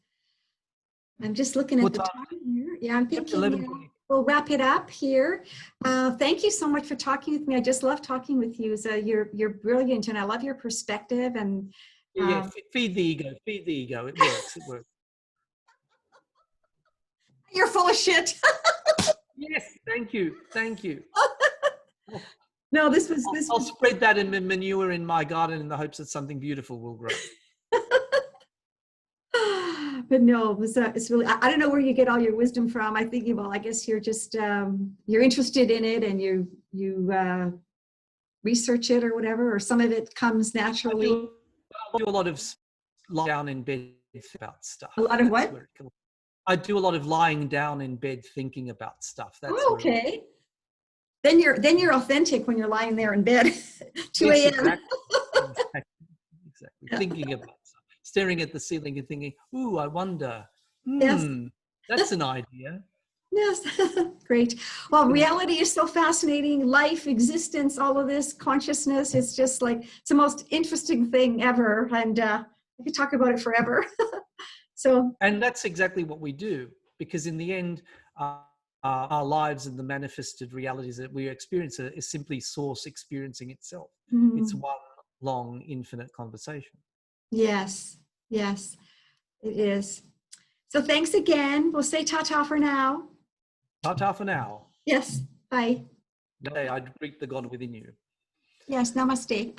I'm just looking at the time here. Yeah, I'm thinking we'll wrap it up here. Thank you so much for talking with me. I just love talking with you. So you're brilliant, and I love your perspective. And feed the ego. Feed the ego. It works. It works. You're full of shit. Yes, thank you. Thank you. No, I'll spread that in manure in my garden in the hopes that something beautiful will grow. But no, it's really, I don't know where you get all your wisdom from. I think, well, I guess you're just, you're interested in it, and you research it or whatever, or some of it comes naturally. I do a lot of lying down in bed about stuff. A lot of what? I do a lot of lying down in bed thinking about stuff. That's okay. Then you're authentic when you're lying there in bed, 2 a.m. Exactly. Yeah. Thinking about stuff, staring at the ceiling and thinking, "Ooh, I wonder. Yes. That's an idea." Yes, great. Well, reality is so fascinating. Life, existence, all of this, consciousness, it's just like, it's the most interesting thing ever. And I could talk about it forever. And that's exactly what we do, because in the end, our lives and the manifested realities that we experience is simply source experiencing itself. It's one long, infinite conversation. Yes, yes, it is. So thanks again. We'll say ta-ta for now. Ta-ta for now. Yes, bye. I greet the God within you. Yes, namaste.